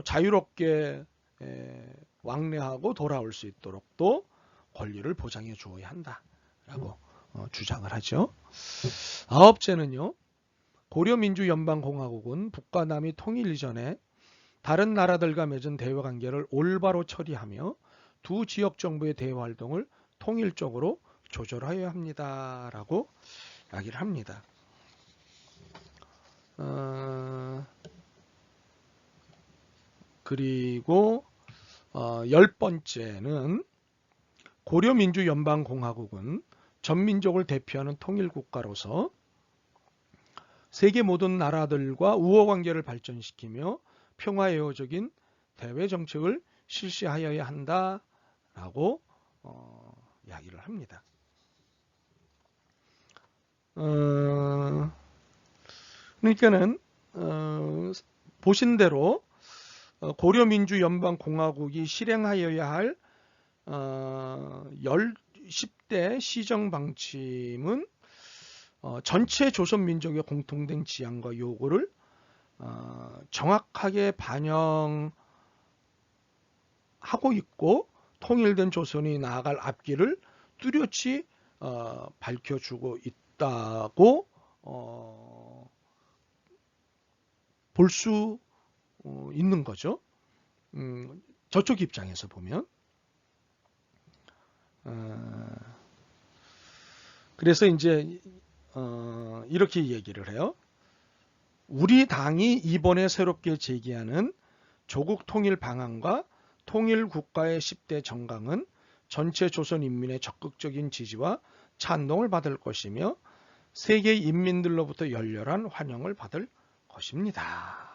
자유롭게 왕래하고 돌아올 수 있도록 또 권리를 보장해 주어야 한다라고 주장을 하죠. 아홉째는요, 고려민주연방공화국은 북과 남이 통일 이전에 다른 나라들과 맺은 대화관계를 올바로 처리하며 두 지역 정부의 대화 활동을 통일적으로 조절하여야 합니다라고 이야기를 합니다. 그리고 10번째는 고려민주연방공화국은 전민족을 대표하는 통일국가로서 세계 모든 나라들과 우호관계를 발전시키며 평화애호적인 대외 정책을 실시하여야 한다라고 이야기를 합니다. 그러니까는 보신 대로 고려민주연방공화국이 실행하여야 할 10대 시정방침은 전체 조선민족의 공통된 지향과 요구를 정확하게 반영하고 있고 통일된 조선이 나아갈 앞길을 뚜렷이 밝혀주고 있다고 볼 수 있는 거죠. 저쪽 입장에서 보면. 그래서 이제 이렇게 얘기를 해요. 우리 당이 이번에 새롭게 제기하는 조국 통일 방안과 통일 국가의 10대 정강은 전체 조선 인민의 적극적인 지지와 찬동을 받을 것이며 세계 인민들로부터 열렬한 환영을 받을 것입니다.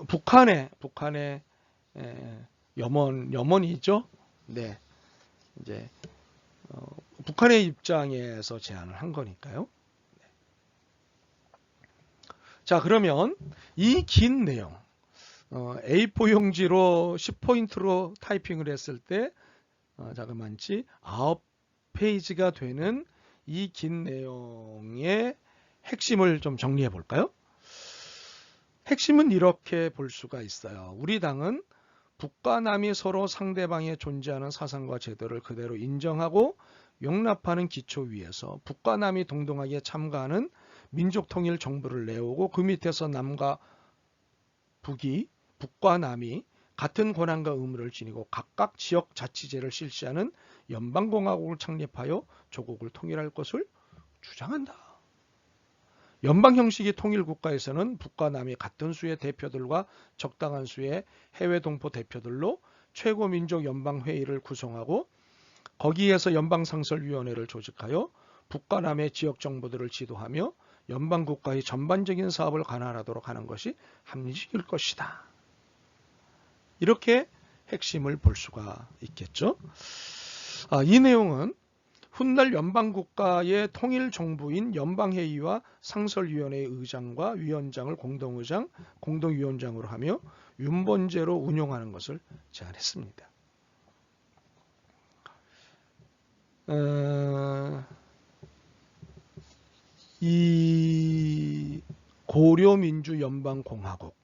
북한의 염원이죠. 네, 이제 북한의 입장에서 제안을 한 거니까요. 자, 그러면 이 긴 내용 A4 용지로 10포인트로 타이핑을 했을 때 자그만치 9페이지가 되는 이 긴 내용의 핵심을 좀 정리해 볼까요? 핵심은 이렇게 볼 수가 있어요. 우리 당은 북과 남이 서로 상대방에 존재하는 사상과 제도를 그대로 인정하고 용납하는 기초 위에서 북과 남이 동등하게 참가하는 민족통일 정부를 내오고 그 밑에서 남과 북과 남이 같은 권한과 의무를 지니고 각각 지역 자치제를 실시하는 연방공화국을 창립하여 조국을 통일할 것을 주장한다. 연방 형식의 통일 국가에서는 북과 남이 같은 수의 대표들과 적당한 수의 해외 동포 대표들로 최고민족 연방회의를 구성하고 거기에서 연방상설위원회를 조직하여 북과 남의 지역 정부들을 지도하며 연방국가의 전반적인 사업을 관할하도록 하는 것이 합리적일 것이다. 이렇게 핵심을 볼 수가 있겠죠. 이 내용은 훗날 연방국가의 통일정부인 연방회의와 상설위원회의 의장과 위원장을 공동의장, 공동위원장으로 하며 윤번제로 운용하는 것을 제안했습니다. 이 고려민주연방공화국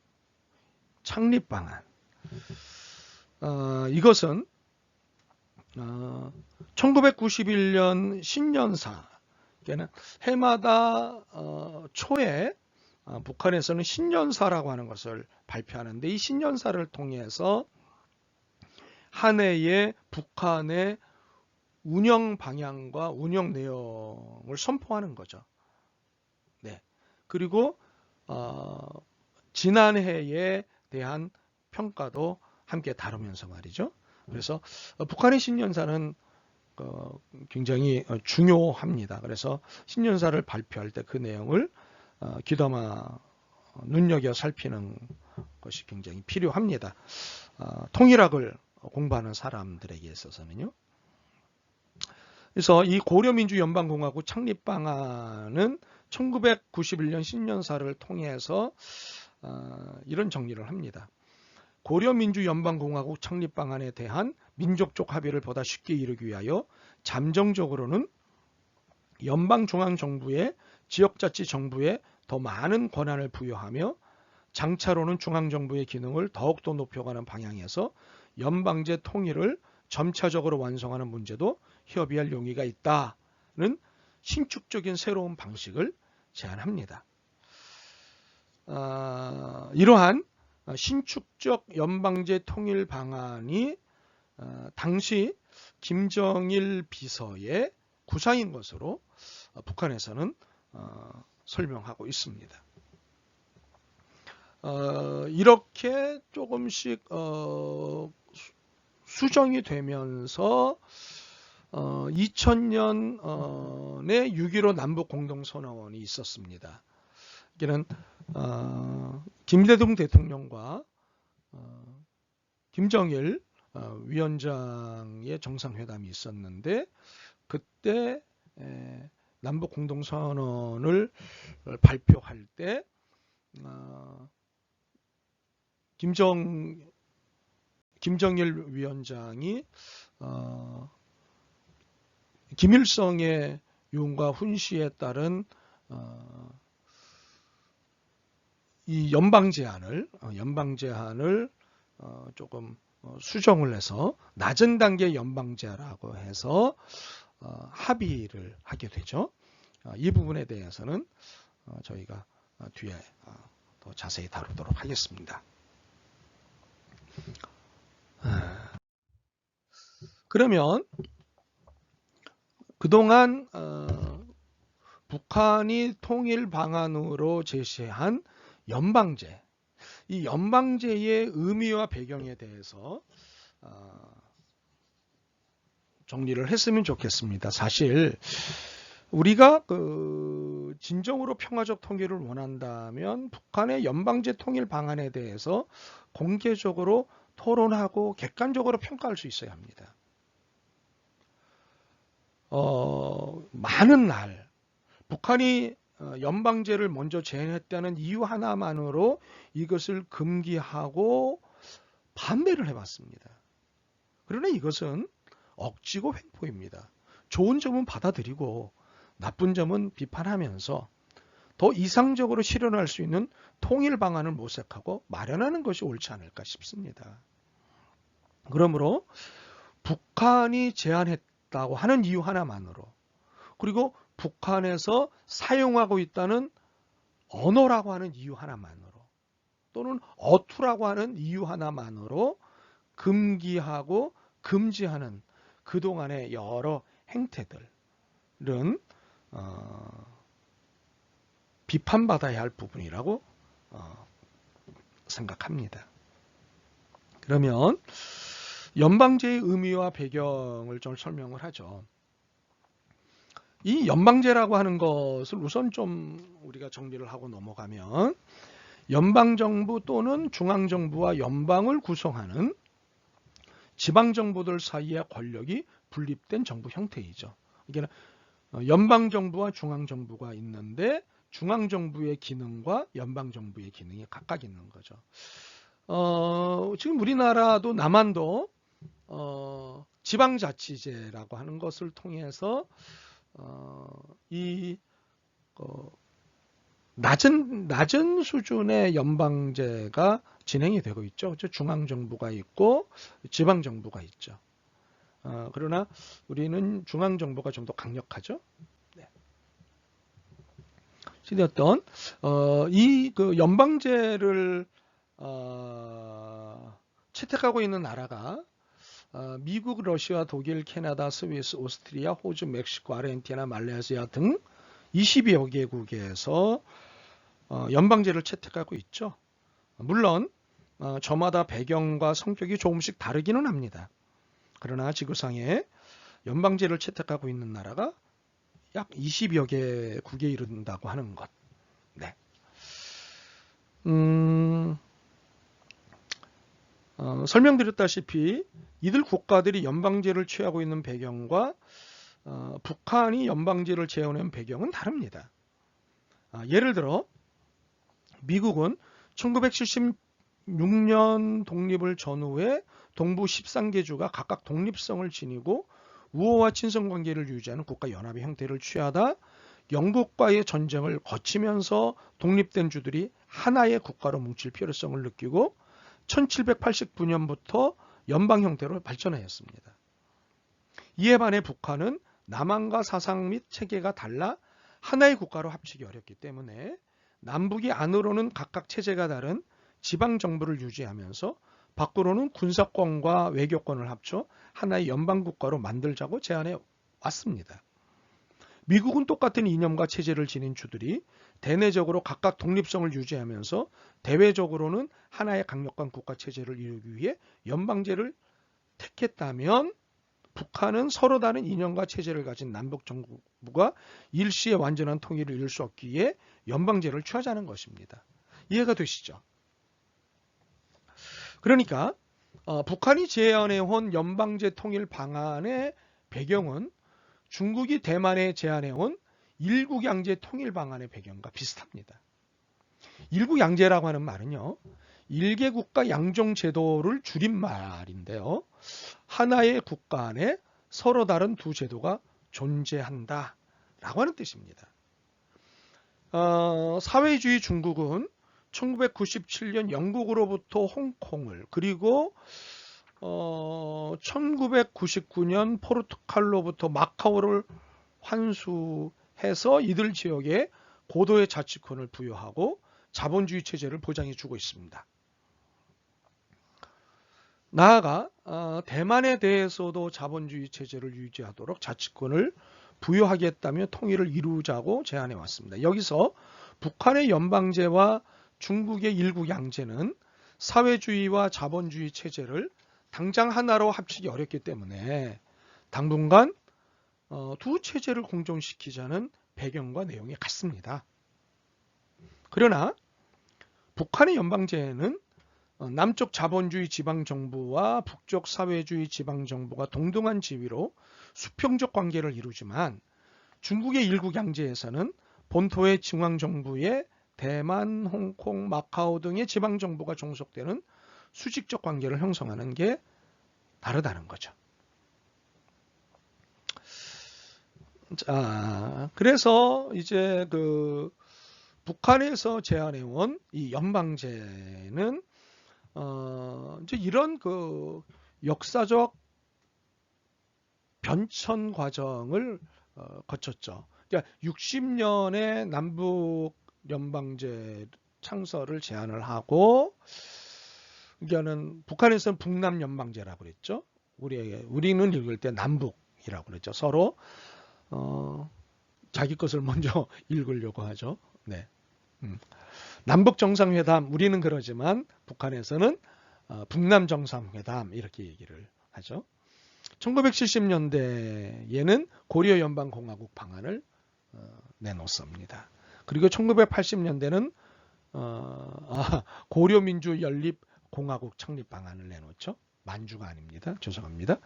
창립방안 이것은 1991년 신년사 해마다 초에 북한에서는 신년사라고 하는 것을 발표하는데 이 신년사를 통해서 한 해의 북한의 운영 방향과 운영 내용을 선포하는 거죠. 네. 그리고 지난해에 대한 평가도 함께 다루면서 말이죠. 그래서 북한의 신년사는 굉장히 중요합니다. 그래서 신년사를 발표할 때 그 내용을 귀담아 눈여겨 살피는 것이 굉장히 필요합니다. 통일학을 공부하는 사람들에게 있어서는요. 그래서 이 고려민주연방공화국 창립방안은 1991년 신년사를 통해서 이런 정리를 합니다. 고려민주연방공화국 창립방안에 대한 민족적 합의를 보다 쉽게 이루기 위하여 잠정적으로는 연방중앙정부의 지역자치정부에 더 많은 권한을 부여하며 장차로는 중앙정부의 기능을 더욱더 높여가는 방향에서 연방제 통일을 점차적으로 완성하는 문제도 협의할 용의가 있다는 신축적인 새로운 방식을 제안합니다. 이러한 신축적 연방제 통일 방안이 당시 김정일 비서의 구상인 것으로 북한에서는 설명하고 있습니다. 이렇게 조금씩 수정이 되면서 2000년에 6.15 남북 공동선언이 있었습니다. 이는 김대중 대통령과 김정일 위원장의 정상회담이 있었는데 그때 남북 공동선언을 발표할 때 김정일 위원장이 김일성의 유언과 훈시에 따른 이 연방 제한을 조금 수정을 해서 낮은 단계 연방제라고 해서 합의를 하게 되죠. 이 부분에 대해서는 저희가 뒤에 더 자세히 다루도록 하겠습니다. 그러면 그동안 북한이 통일 방안으로 제시한 연방제, 이 연방제의 의미와 배경에 대해서 정리를 했으면 좋겠습니다. 사실 우리가 진정으로 평화적 통일을 원한다면 북한의 연방제 통일 방안에 대해서 공개적으로 토론하고 객관적으로 평가할 수 있어야 합니다. 많은 날 북한이 연방제를 먼저 제안했다는 이유 하나만으로 이것을 금기하고 반대를 해왔습니다. 그러나 이것은 억지고 횡포입니다. 좋은 점은 받아들이고 나쁜 점은 비판하면서 더 이상적으로 실현할 수 있는 통일 방안을 모색하고 마련하는 것이 옳지 않을까 싶습니다. 그러므로 북한이 제안했다고 하는 이유 하나만으로, 그리고 북한에서 사용하고 있다는 언어라고 하는 이유 하나만으로, 또는 어투라고 하는 이유 하나만으로 금기하고 금지하는 그동안의 여러 행태들은 비판받아야 할 부분이라고 생각합니다. 그러면 연방제의 의미와 배경을 좀 설명을 하죠. 이 연방제라고 하는 것을 우선 좀 우리가 정리를 하고 넘어가면, 연방정부 또는 중앙정부와 연방을 구성하는 지방정부들 사이의 권력이 분립된 정부 형태이죠. 이게 연방정부와 중앙정부가 있는데 중앙정부의 기능과 연방정부의 기능이 각각 있는 거죠. 지금 우리나라도 남한도 지방자치제라고 하는 것을 통해서 이 낮은 수준의 연방제가 진행이 되고 있죠. 중앙정부가 있고 지방정부가 있죠. 그러나 우리는 중앙정부가 좀 더 강력하죠. 네. 어쨌든 이 연방제를 채택하고 있는 나라가 미국, 러시아, 독일, 캐나다, 스위스, 오스트리아, 호주, 멕시코, 아르헨티나, 말레이시아 등 20여 개국에서 연방제를 채택하고 있죠. 물론 저마다 배경과 성격이 조금씩 다르기는 합니다. 그러나 지구상에 연방제를 채택하고 있는 나라가 약 20여 개국에 이른다고 하는 것. 네. 설명드렸다시피 이들 국가들이 연방제를 취하고 있는 배경과 북한이 연방제를 제안한 배경은 다릅니다. 예를 들어 미국은 1976년 독립을 전후에 동부 13개주가 각각 독립성을 지니고 우호와 친선관계를 유지하는 국가연합의 형태를 취하다 영국과의 전쟁을 거치면서 독립된 주들이 하나의 국가로 뭉칠 필요성을 느끼고 1789년부터 연방 형태로 발전하였습니다. 이에 반해 북한은 남한과 사상 및 체계가 달라 하나의 국가로 합치기 어렵기 때문에 남북이 안으로는 각각 체제가 다른 지방정부를 유지하면서 밖으로는 군사권과 외교권을 합쳐 하나의 연방국가로 만들자고 제안해 왔습니다. 미국은 똑같은 이념과 체제를 지닌 주들이 대내적으로 각각 독립성을 유지하면서 대외적으로는 하나의 강력한 국가 체제를 이루기 위해 연방제를 택했다면, 북한은 서로 다른 이념과 체제를 가진 남북 정부가 일시에 완전한 통일을 이룰 수 없기에 연방제를 취하자는 것입니다. 이해가 되시죠? 그러니까 북한이 제안해온 연방제 통일 방안의 배경은 중국이 대만에 제안해온 일국양제 통일 방안의 배경과 비슷합니다. 일국양제라고 하는 말은요, 일개 국가 양종 제도를 줄인 말인데요. 하나의 국가 안에 서로 다른 두 제도가 존재한다 라고 하는 뜻입니다. 사회주의 중국은 1997년 영국으로부터 홍콩을, 그리고 1999년 포르투갈로부터 마카오를 환수해서 이들 지역에 고도의 자치권을 부여하고 자본주의 체제를 보장해 주고 있습니다. 나아가 대만에 대해서도 자본주의 체제를 유지하도록 자치권을 부여하겠다며 통일을 이루자고 제안해 왔습니다. 여기서 북한의 연방제와 중국의 일국양제는 사회주의와 자본주의 체제를 당장 하나로 합치기 어렵기 때문에 당분간 두 체제를 공존시키자는 배경과 내용이 같습니다. 그러나 북한의 연방제는 남쪽 자본주의 지방정부와 북쪽 사회주의 지방정부가 동등한 지위로 수평적 관계를 이루지만 중국의 일국양제에서는 본토의 중앙정부에 대만, 홍콩, 마카오 등의 지방정부가 종속되는 수직적 관계를 형성하는 게 다르다는 거죠. 자, 그래서 이제 북한에서 제안해온 이 연방제는 이제 이런 역사적 변천 과정을 거쳤죠. 그러니까 60년에 남북 연방제 창설을 제안을 하고, 그러니까는 북한에서는 북남 연방제라고 그랬죠. 우리는 읽을 때 남북이라고 그랬죠. 서로 자기 것을 먼저 읽으려고 하죠. 네. 남북 정상회담, 우리는 그러지만 북한에서는 북남 정상회담 이렇게 얘기를 하죠. 1970년대에는 고려 연방공화국 방안을 내놓습니다. 그리고 1980년대는 고려민주연립공화국 창립 방안을 내놓죠. 만주가 아닙니다. 죄송합니다.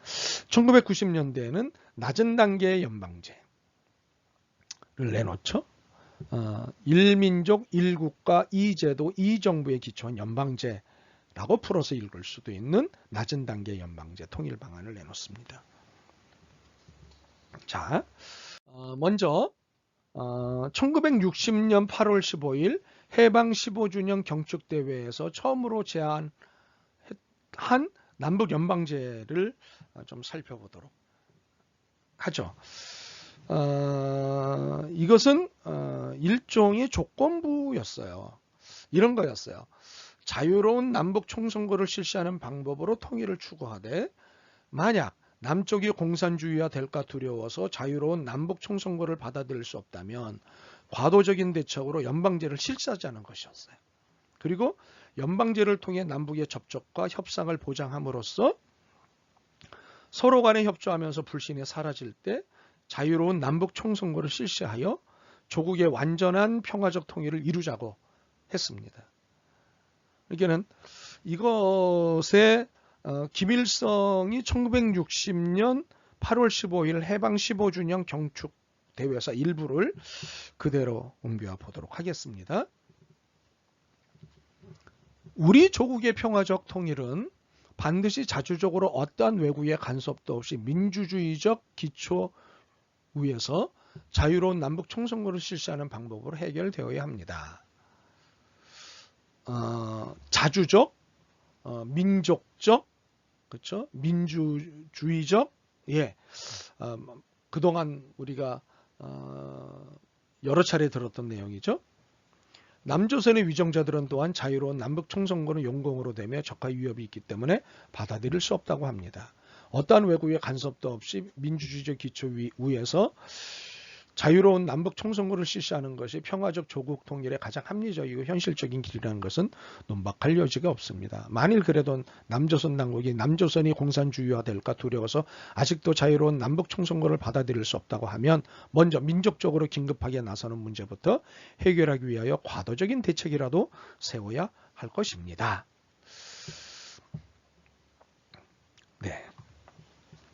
1990년대에는 낮은 단계의 연방제를 내놓죠. 1민족 1국가 2제도 2정부에 기초한 연방제라고 풀어서 읽을 수도 있는 낮은 단계 연방제 통일 방안을 내놓습니다. 자, 먼저 1960년 8월 15일 해방 15주년 경축대회에서 처음으로 제안한 남북 연방제를 좀 살펴보도록 하죠. 이것은 일종의 조건부였어요. 이런 거였어요. 자유로운 남북 총선거를 실시하는 방법으로 통일을 추구하되, 만약 남쪽이 공산주의화 될까 두려워서 자유로운 남북 총선거를 받아들일 수 없다면 과도적인 대책으로 연방제를 실시하자는 것이었어요. 그리고 연방제를 통해 남북의 접촉과 협상을 보장함으로써 서로 간에 협조하면서 불신이 사라질 때 자유로운 남북 총선거를 실시하여 조국의 완전한 평화적 통일을 이루자고 했습니다. 그러니까는 이것에 김일성이 1960년 8월 15일 해방 15주년 경축대회에서 일부를 그대로 옮겨 보도록 하겠습니다. 우리 조국의 평화적 통일은 반드시 자주적으로 어떠한 외국의 간섭도 없이 민주주의적 기초 위에서 자유로운 남북 총선거를 실시하는 방법으로 해결되어야 합니다. 자주적, 민족적, 그렇죠? 민주주의적, 예, 그동안 우리가 여러 차례 들었던 내용이죠. 남조선의 위정자들은 또한 자유로운 남북 총선거는 용공으로 되며 적화 위협이 있기 때문에 받아들일 수 없다고 합니다. 어떠한 외국의 간섭도 없이 민주주의적 기초 위에서 자유로운 남북 총선거를 실시하는 것이 평화적 조국 통일의 가장 합리적이고 현실적인 길이라는 것은 논박할 여지가 없습니다. 만일 그래도 남조선 당국이 남조선이 공산주의화될까 두려워서 아직도 자유로운 남북 총선거를 받아들일 수 없다고 하면 먼저 민족적으로 긴급하게 나서는 문제부터 해결하기 위하여 과도적인 대책이라도 세워야 할 것입니다. 네.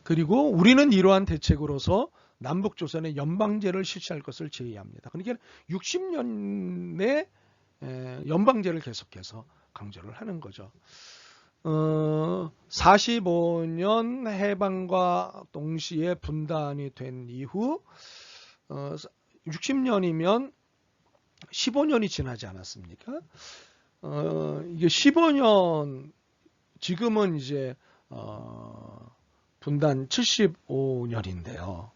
그리고 우리는 이러한 대책으로서 남북조선의 연방제를 실시할 것을 제의합니다. 그러니까 60년의 연방제를 계속해서 강조를 하는 거죠. 45년 해방과 동시에 분단이 된 이후 60년이면 15년이 지나지 않았습니까? 이게 15년 지금은 이제 분단 75년인데요.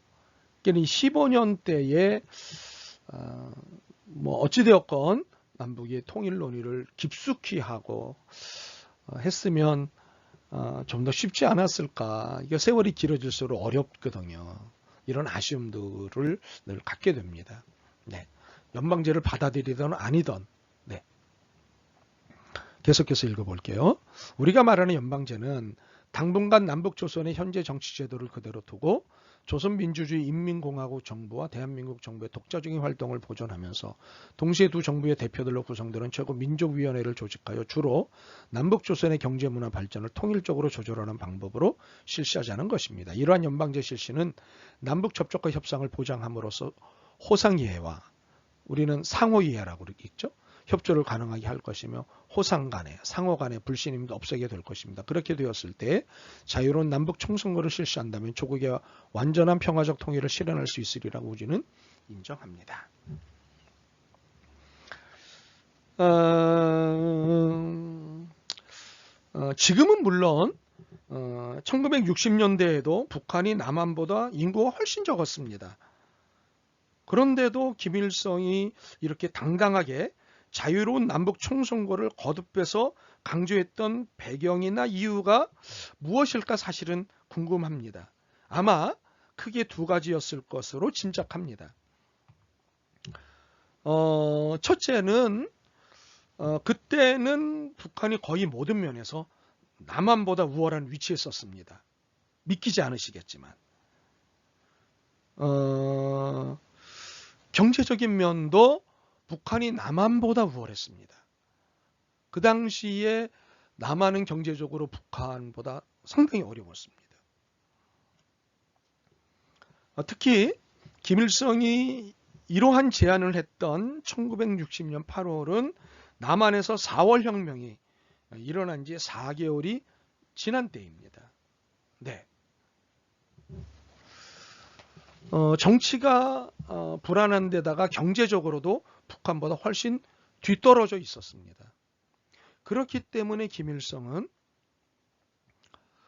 이 15년 때에 뭐 어찌되었건 남북의 통일 논의를 깊숙이 하고 했으면 좀 더 쉽지 않았을까. 이게 세월이 길어질수록 어렵거든요. 이런 아쉬움들을 늘 갖게 됩니다. 네. 연방제를 받아들이든 아니든. 네. 계속해서 읽어볼게요. 우리가 말하는 연방제는 당분간 남북조선의 현재 정치제도를 그대로 두고 조선민주주의 인민공화국 정부와 대한민국 정부의 독자적인 활동을 보존하면서 동시에 두 정부의 대표들로 구성되는 최고민족위원회를 조직하여 주로 남북조선의 경제문화 발전을 통일적으로 조절하는 방법으로 실시하자는 것입니다. 이러한 연방제 실시는 남북 접촉과 협상을 보장함으로써 호상이해와 우리는 상호이해라고 읽죠. 협조를 가능하게 할 것이며 호상 간에 상호 간의 불신임도 없애게 될 것입니다. 그렇게 되었을 때 자유로운 남북 총선거를 실시한다면 조국의 완전한 평화적 통일을 실현할 수 있으리라고 우리는 인정합니다. 지금은 물론 1960년대에도 북한이 남한보다 인구가 훨씬 적었습니다. 그런데도 김일성이 이렇게 당당하게 자유로운 남북 총선거를 거듭해서 강조했던 배경이나 이유가 무엇일까 사실은 궁금합니다. 아마 크게 두 가지였을 것으로 짐작합니다. 첫째는 그때는 북한이 거의 모든 면에서 남한보다 우월한 위치에 있었습니다. 믿기지 않으시겠지만 경제적인 면도 북한이 남한보다 우월했습니다. 그 당시에 남한은 경제적으로 북한보다 상당히 어려웠습니다. 특히 김일성이 이러한 제안을 했던 1960년 8월은 남한에서 4월 혁명이 일어난 지 4개월이 지난 때입니다. 네. 정치가 불안한 데다가 경제적으로도 북한보다 훨씬 뒤떨어져 있었습니다. 그렇기 때문에 김일성은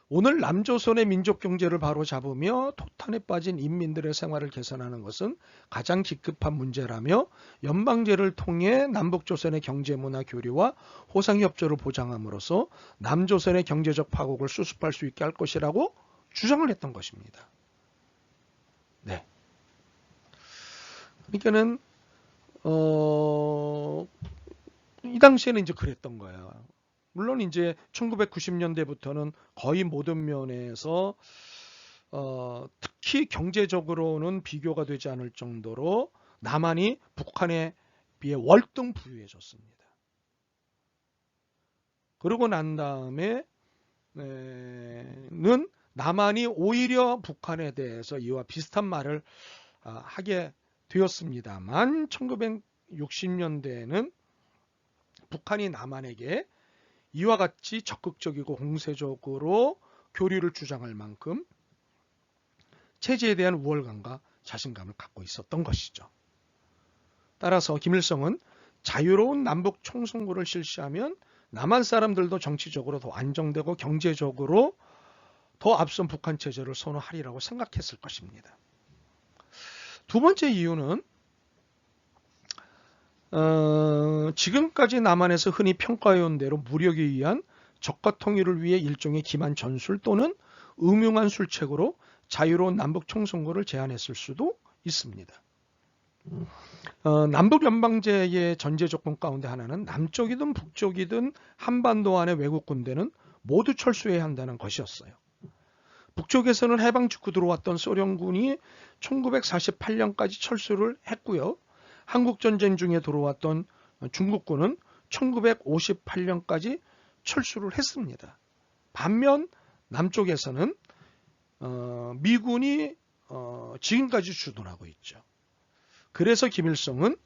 오늘 남조선의 민족경제를 바로잡으며 토탄에 빠진 인민들의 생활을 개선하는 것은 가장 급급한 문제라며 연방제를 통해 남북조선의 경제문화 교류와 호상협조를 보장함으로써 남조선의 경제적 파국을 수습할 수 있게 할 것이라고 주장을 했던 것입니다. 네. 그러니까는 이 당시에는 이제 그랬던 거예요. 물론 이제 1990년대부터는 거의 모든 면에서 특히 경제적으로는 비교가 되지 않을 정도로 남한이 북한에 비해 월등 부유해졌습니다. 그러고 난 다음에는 남한이 오히려 북한에 대해서 이와 비슷한 말을 하게 되었습니다만 1960년대에는 북한이 남한에게 이와 같이 적극적이고 공세적으로 교류를 주장할 만큼 체제에 대한 우월감과 자신감을 갖고 있었던 것이죠. 따라서 김일성은 자유로운 남북 총선거를 실시하면 남한 사람들도 정치적으로 더 안정되고 경제적으로 더 앞선 북한 체제를 선호하리라고 생각했을 것입니다. 두 번째 이유는 지금까지 남한에서 흔히 평가해온 대로 무력에 의한 적과 통일을 위해 일종의 기만 전술 또는 음흉한 술책으로 자유로운 남북 총선거를 제안했을 수도 있습니다. 남북 연방제의 전제 조건 가운데 하나는 남쪽이든 북쪽이든 한반도 안의 외국 군대는 모두 철수해야 한다는 것이었어요. 북쪽에서는 해방 직후 들어왔던 소련군이 1948년까지 철수를 했고요. 한국전쟁 중에 들어왔던 중국군은 1958년까지 철수를 했습니다. 반면 남쪽에서는 미군이 지금까지 주둔하고 있죠. 그래서 김일성은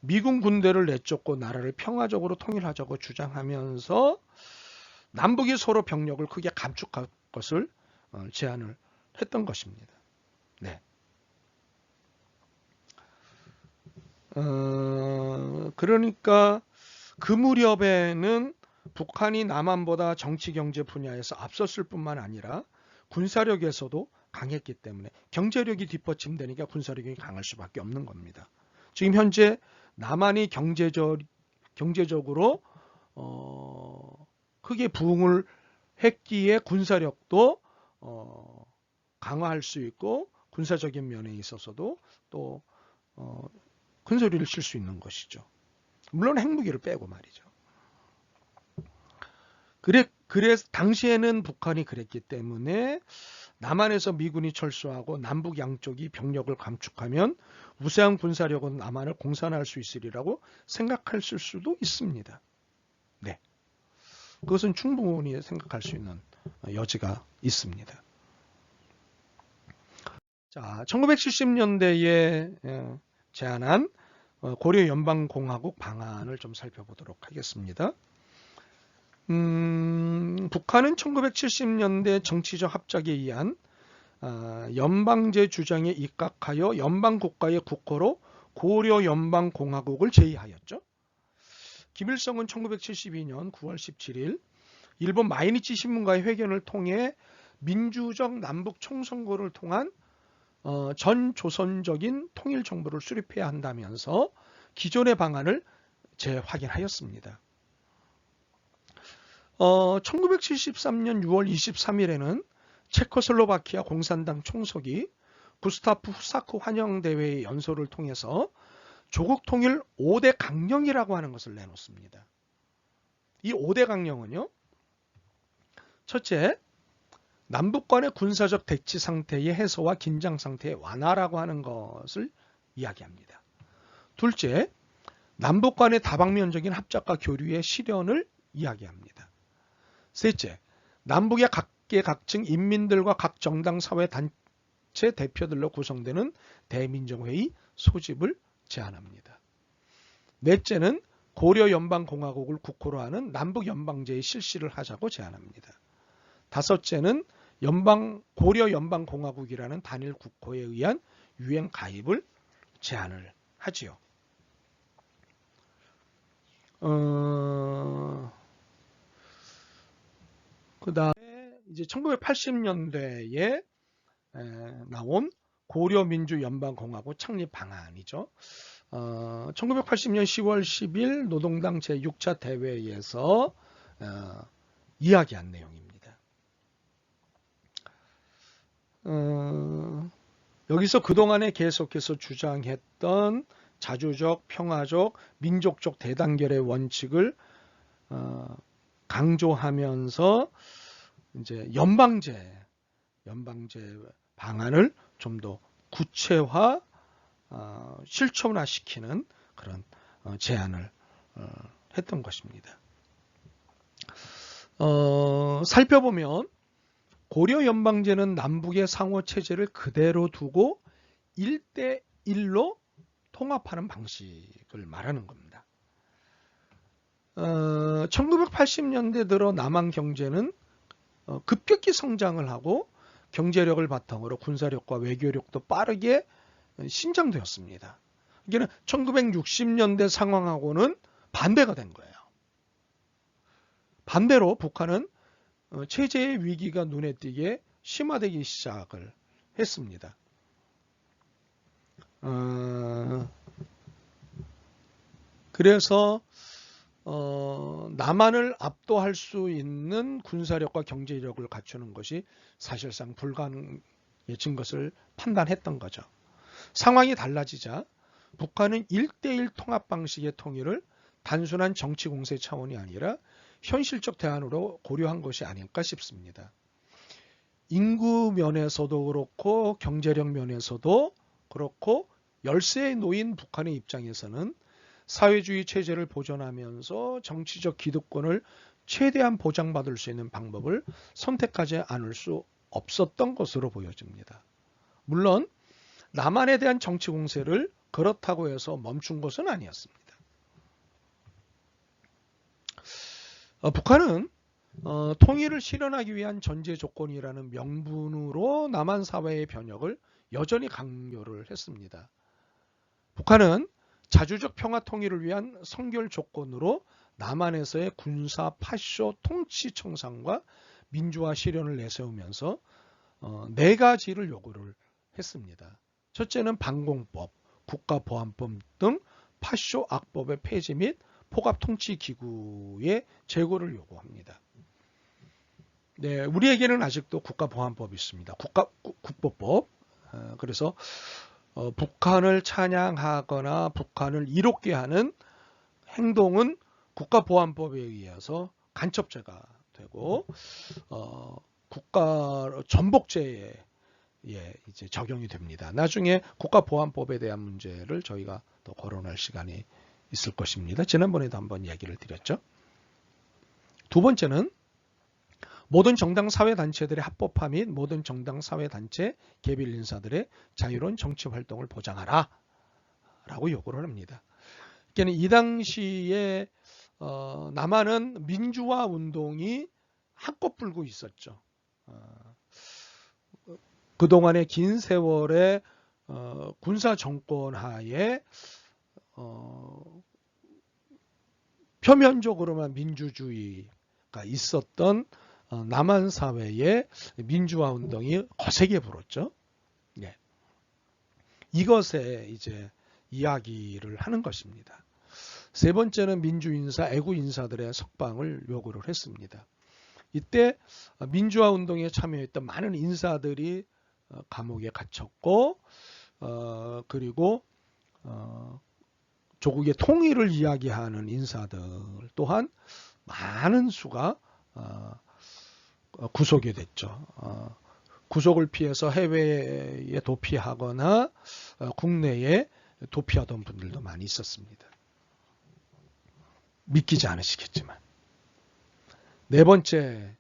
미군 군대를 내쫓고 나라를 평화적으로 통일하자고 주장하면서 남북이 서로 병력을 크게 감축할 것을 제안을 했던 것입니다. 네. 그러니까 그 무렵에는 북한이 남한보다 정치 경제 분야에서 앞섰을 뿐만 아니라 군사력에서도 강했기 때문에 경제력이 뒷받침되니까 군사력이 강할 수밖에 없는 겁니다. 지금 현재 남한이 경제적으로 크게 부흥을 했기에 군사력도 강화할 수 있고 군사적인 면에 있어서도 또 큰 소리를 칠 수 있는 것이죠. 물론 핵무기를 빼고 말이죠. 그래서 당시에는 북한이 그랬기 때문에 남한에서 미군이 철수하고 남북 양쪽이 병력을 감축하면 우세한 군사력은 남한을 공산할 수 있으리라고 생각할 수도 있습니다. 네, 그것은 충분히 생각할 수 있는 여지가 있습니다. 자, 1970년대에 제안한 고려 연방공화국 방안을 좀 살펴보도록 하겠습니다. 북한은 1970년대 정치적 합작에 의한 연방제 주장에 입각하여 연방국가의 국호로 고려 연방공화국을 제의하였죠. 김일성은 1972년 9월 17일 일본 마이니치 신문과의 회견을 통해 민주적 남북 총선거를 통한 전 조선적인 통일 정부를 수립해야 한다면서 기존의 방안을 재확인하였습니다. 1973년 6월 23일에는 체코슬로바키아 공산당 총석이 구스타프 후사크 환영대회의 연설을 통해서 조국 통일 5대 강령이라고 하는 것을 내놓습니다. 이 5대 강령은요, 첫째, 남북 간의 군사적 대치 상태의 해소와 긴장 상태의 완화라고 하는 것을 이야기합니다. 둘째, 남북 간의 다방면적인 합작과 교류의 실현을 이야기합니다. 셋째, 남북의 각계각층 인민들과 각 정당 사회 단체 대표들로 구성되는 대민정회의 소집을 제안합니다. 넷째는 고려 연방공화국을 국호로 하는 남북 연방제의 실시를 하자고 제안합니다. 다섯째는 고려 연방공화국이라는 단일 국호에 의한 유엔 가입을 제안을 하지요. 그 다음에 이제 1980년대에 나온 고려민주연방공화국 창립 방안이죠. 1980년 10월 10일 노동당 제6차 대회에서 이야기한 내용입니다. 여기서 그동안에 계속해서 주장했던 자주적, 평화적, 민족적 대단결의 원칙을 강조하면서 이제 연방제 방안을 좀 더 구체화, 실천화시키는 그런 제안을 했던 것입니다. 살펴보면 고려 연방제는 남북의 상호 체제를 그대로 두고 1대1로 통합하는 방식을 말하는 겁니다. 1980년대 들어 남한 경제는 급격히 성장을 하고 경제력을 바탕으로 군사력과 외교력도 빠르게 신장되었습니다. 이게는 1960년대 상황하고는 반대가 된 거예요. 반대로 북한은 체제의 위기가 눈에 띄게 심화되기 시작을 했습니다. 그래서 남한을 압도할 수 있는 군사력과 경제력을 갖추는 것이 사실상 불가능해진 것을 판단했던 거죠. 상황이 달라지자 북한은 1대1 통합 방식의 통일을 단순한 정치 공세 차원이 아니라 현실적 대안으로 고려한 것이 아닐까 싶습니다. 인구 면에서도 그렇고 경제력 면에서도 그렇고 열세에 놓인 북한의 입장에서는 사회주의 체제를 보존하면서 정치적 기득권을 최대한 보장받을 수 있는 방법을 선택하지 않을 수 없었던 것으로 보여집니다. 물론 남한에 대한 정치 공세를 그렇다고 해서 멈춘 것은 아니었습니다. 북한은 통일을 실현하기 위한 전제 조건이라는 명분으로 남한 사회의 변혁을 여전히 강요를 했습니다. 북한은 자주적 평화 통일을 위한 선결 조건으로 남한에서의 군사 파쇼 통치 청산과 민주화 실현을 내세우면서 네 가지를 요구를 했습니다. 첫째는 반공법, 국가보안법 등 파쇼 악법의 폐지 및 포갑통치기구의 제고를 요구합니다. 네, 우리에게는 아직도 국가보안법이 있습니다. 국보법. 그래서 북한을 찬양하거나 북한을 이롭게 하는 행동은 국가보안법에 의해서 간첩죄가 되고 국가 전복죄에 이제 적용이 됩니다. 나중에 국가보안법에 대한 문제를 저희가 더 거론할 시간이 있을 것입니다. 지난번에도 한번 이야기를 드렸죠. 두 번째는 모든 정당 사회단체들의 합법화 및 모든 정당 사회단체 개별 인사들의 자유로운 정치 활동을 보장하라 라고 요구를 합니다. 그러니까 이 당시에 남한은 민주화 운동이 한껏 불고 있었죠. 그동안의 긴 세월의 군사 정권 하에 표면적으로만 민주주의가 있었던 남한 사회의 민주화 운동이 거세게 불었죠. 네. 이것에 이제 이야기를 하는 것입니다. 세 번째는 민주인사, 애국인사들의 석방을 요구를 했습니다. 이때 민주화 운동에 참여했던 많은 인사들이 감옥에 갇혔고 그리고 조국의 통일을 이야기하는 인사들 또한 많은 수가 구속이 됐죠. 구속을 피해서 해외에 도피하거나 국내에 도피하던 분들도 많이 있었습니다. 믿기지 않으시겠지만. 네 번째는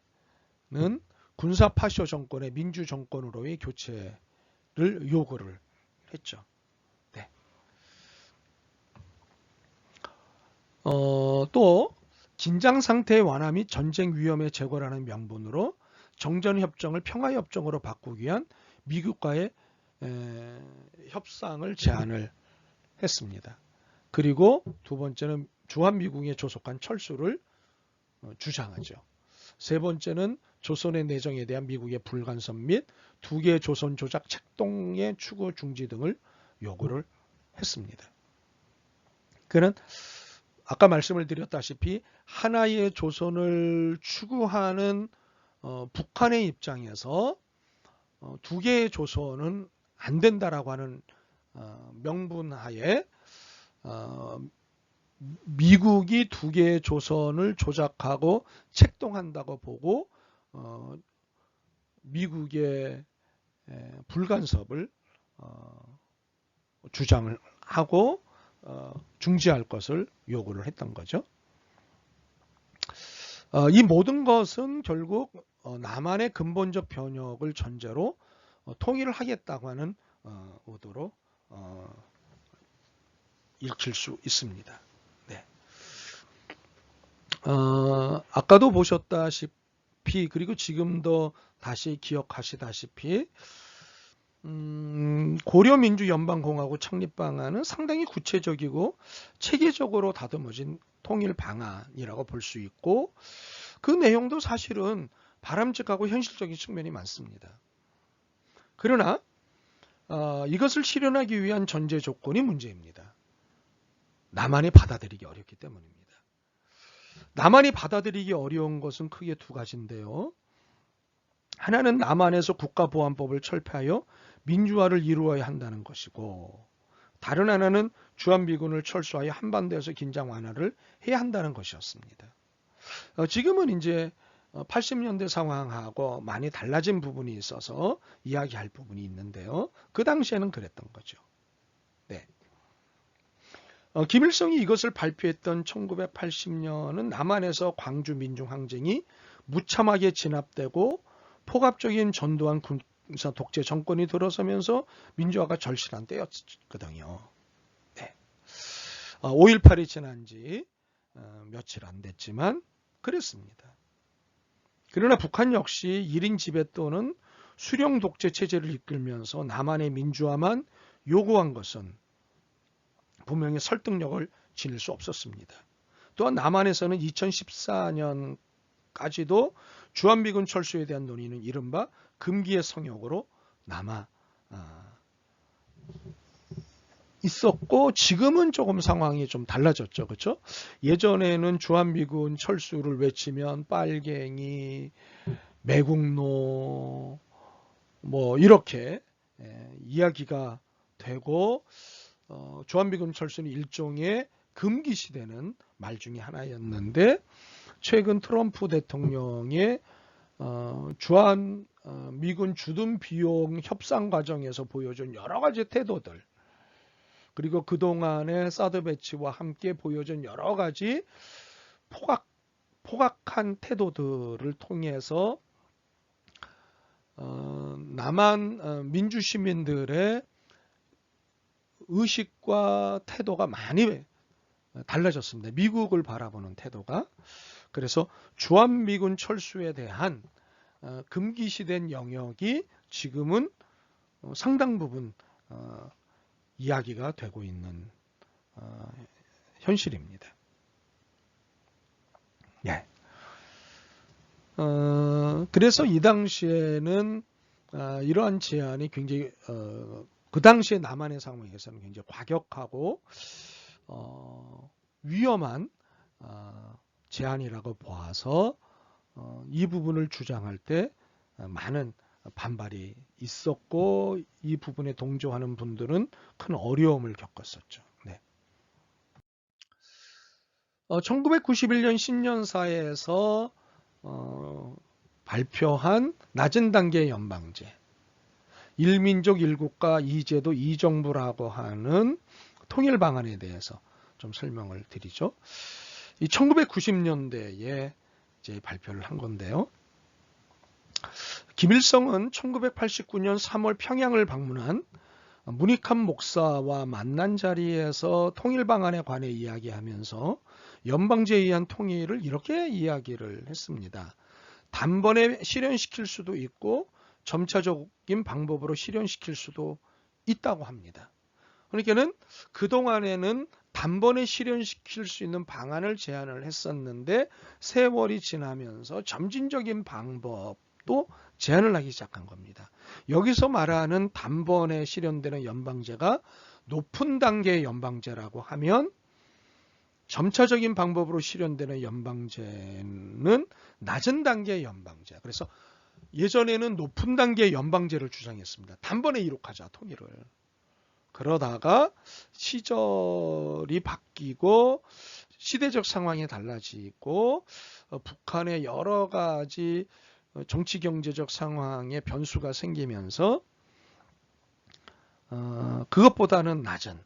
군사 파쇼 정권의 민주 정권으로의 교체를 요구를 했죠. 네. 또 긴장 상태의 완화 및 전쟁 위험의 제거라는 명분으로 정전협정을 평화협정으로 바꾸기 위한 미국과의 협상을 제안을 했습니다. 그리고 두 번째는 주한미군의 조속한 철수를 주장하죠. 세 번째는 조선의 내정에 대한 미국의 불간섭 및 두 개의 조선 조작 책동의 추구 중지 등을 요구를 했습니다. 그는 아까 말씀을 드렸다시피 하나의 조선을 추구하는 북한의 입장에서 두 개의 조선은 안 된다라고 하는 명분하에 미국이 두 개의 조선을 조작하고 책동한다고 보고 미국의 불간섭을 주장을 하고 중지할 것을 요구를 했던 거죠. 이 모든 것은 결국 남한의 근본적 변혁을 전제로 통일을 하겠다고 하는 의도로 읽힐 수 있습니다. 네. 아까도 보셨다시피 그리고 지금도 다시 기억하시다시피 고려민주연방공화국 창립 방안은 상당히 구체적이고 체계적으로 다듬어진 통일 방안이라고 볼 수 있고 그 내용도 사실은 바람직하고 현실적인 측면이 많습니다. 그러나 이것을 실현하기 위한 전제 조건이 문제입니다. 남한이 받아들이기 어렵기 때문입니다. 남한이 받아들이기 어려운 것은 크게 두 가지인데요. 하나는 남한에서 국가보안법을 철폐하여 민주화를 이루어야 한다는 것이고 다른 하나는 주한미군을 철수하여 한반도에서 긴장 완화를 해야 한다는 것이었습니다. 지금은 이제 80년대 상황하고 많이 달라진 부분이 있어서 이야기할 부분이 있는데요. 그 당시에는 그랬던 거죠. 네. 김일성이 이것을 발표했던 1980년은 남한에서 광주 민중항쟁이 무참하게 진압되고 폭압적인 전두환 군사 독재 정권이 들어서면서 민주화가 절실한 때였거든요. 네. 5.18이 지난 지 며칠 안 됐지만 그랬습니다. 그러나 북한 역시 1인 지배또는 수령 독재 체제를 이끌면서 남한의 민주화만 요구한 것은 분명히 설득력을 지닐 수 없었습니다. 또한 남한에서는 2014년까지도 주한미군 철수에 대한 논의는 이른바 금기의 성역으로 남아 있었고, 지금은 조금 상황이 좀 달라졌죠. 그렇죠? 예전에는 주한미군 철수를 외치면 빨갱이, 매국노 뭐 이렇게 이야기가 되고, 주한미군 철수는 일종의 금기시되는 말 중에 하나였는데, 최근 트럼프 대통령의 주한미군 주둔 비용 협상 과정에서 보여준 여러 가지 태도들, 그리고 그동안의 사드 배치와 함께 보여준 여러 가지 포각한 태도들을 통해서 남한 민주시민들의 의식과 태도가 많이 달라졌습니다. 미국을 바라보는 태도가. 그래서 주한미군 철수에 대한 금기시된 영역이 지금은 상당 부분 이야기가 되고 있는 현실입니다. 네. 그래서 이 당시에는 이러한 제안이 굉장히 그 당시에 남한의 상황에서는 굉장히 과격하고 위험한 제안이라고 보아서 이 부분을 주장할 때 많은 반발이 있었고, 이 부분에 동조하는 분들은 큰 어려움을 겪었었죠. 네. 1991년 신년사에서 발표한 낮은 단계의 연방제, 1민족 1국가 2제도 2정부라고 하는 통일 방안에 대해서 좀 설명을 드리죠. 이 1990년대에 이제 발표를 한 건데요. 김일성은 1989년 3월 평양을 방문한 문익환 목사와 만난 자리에서 통일 방안에 관해 이야기하면서 연방제에 의한 통일을 이렇게 이야기를 했습니다. 단번에 실현시킬 수도 있고 점차적인 방법으로 실현시킬 수도 있다고 합니다. 그러니까는 그동안에는 단번에 실현시킬 수 있는 방안을 제안을 했었는데, 세월이 지나면서 점진적인 방법도 제안을 하기 시작한 겁니다. 여기서 말하는 단번에 실현되는 연방제가 높은 단계의 연방제라고 하면, 점차적인 방법으로 실현되는 연방제는 낮은 단계의 연방제. 그래서 예전에는 높은 단계의 연방제를 주장했습니다. 단번에 이룩하자, 통일을. 그러다가 시절이 바뀌고 시대적 상황이 달라지고 북한의 여러 가지 정치 경제적 상황에 변수가 생기면서 그것보다는 낮은,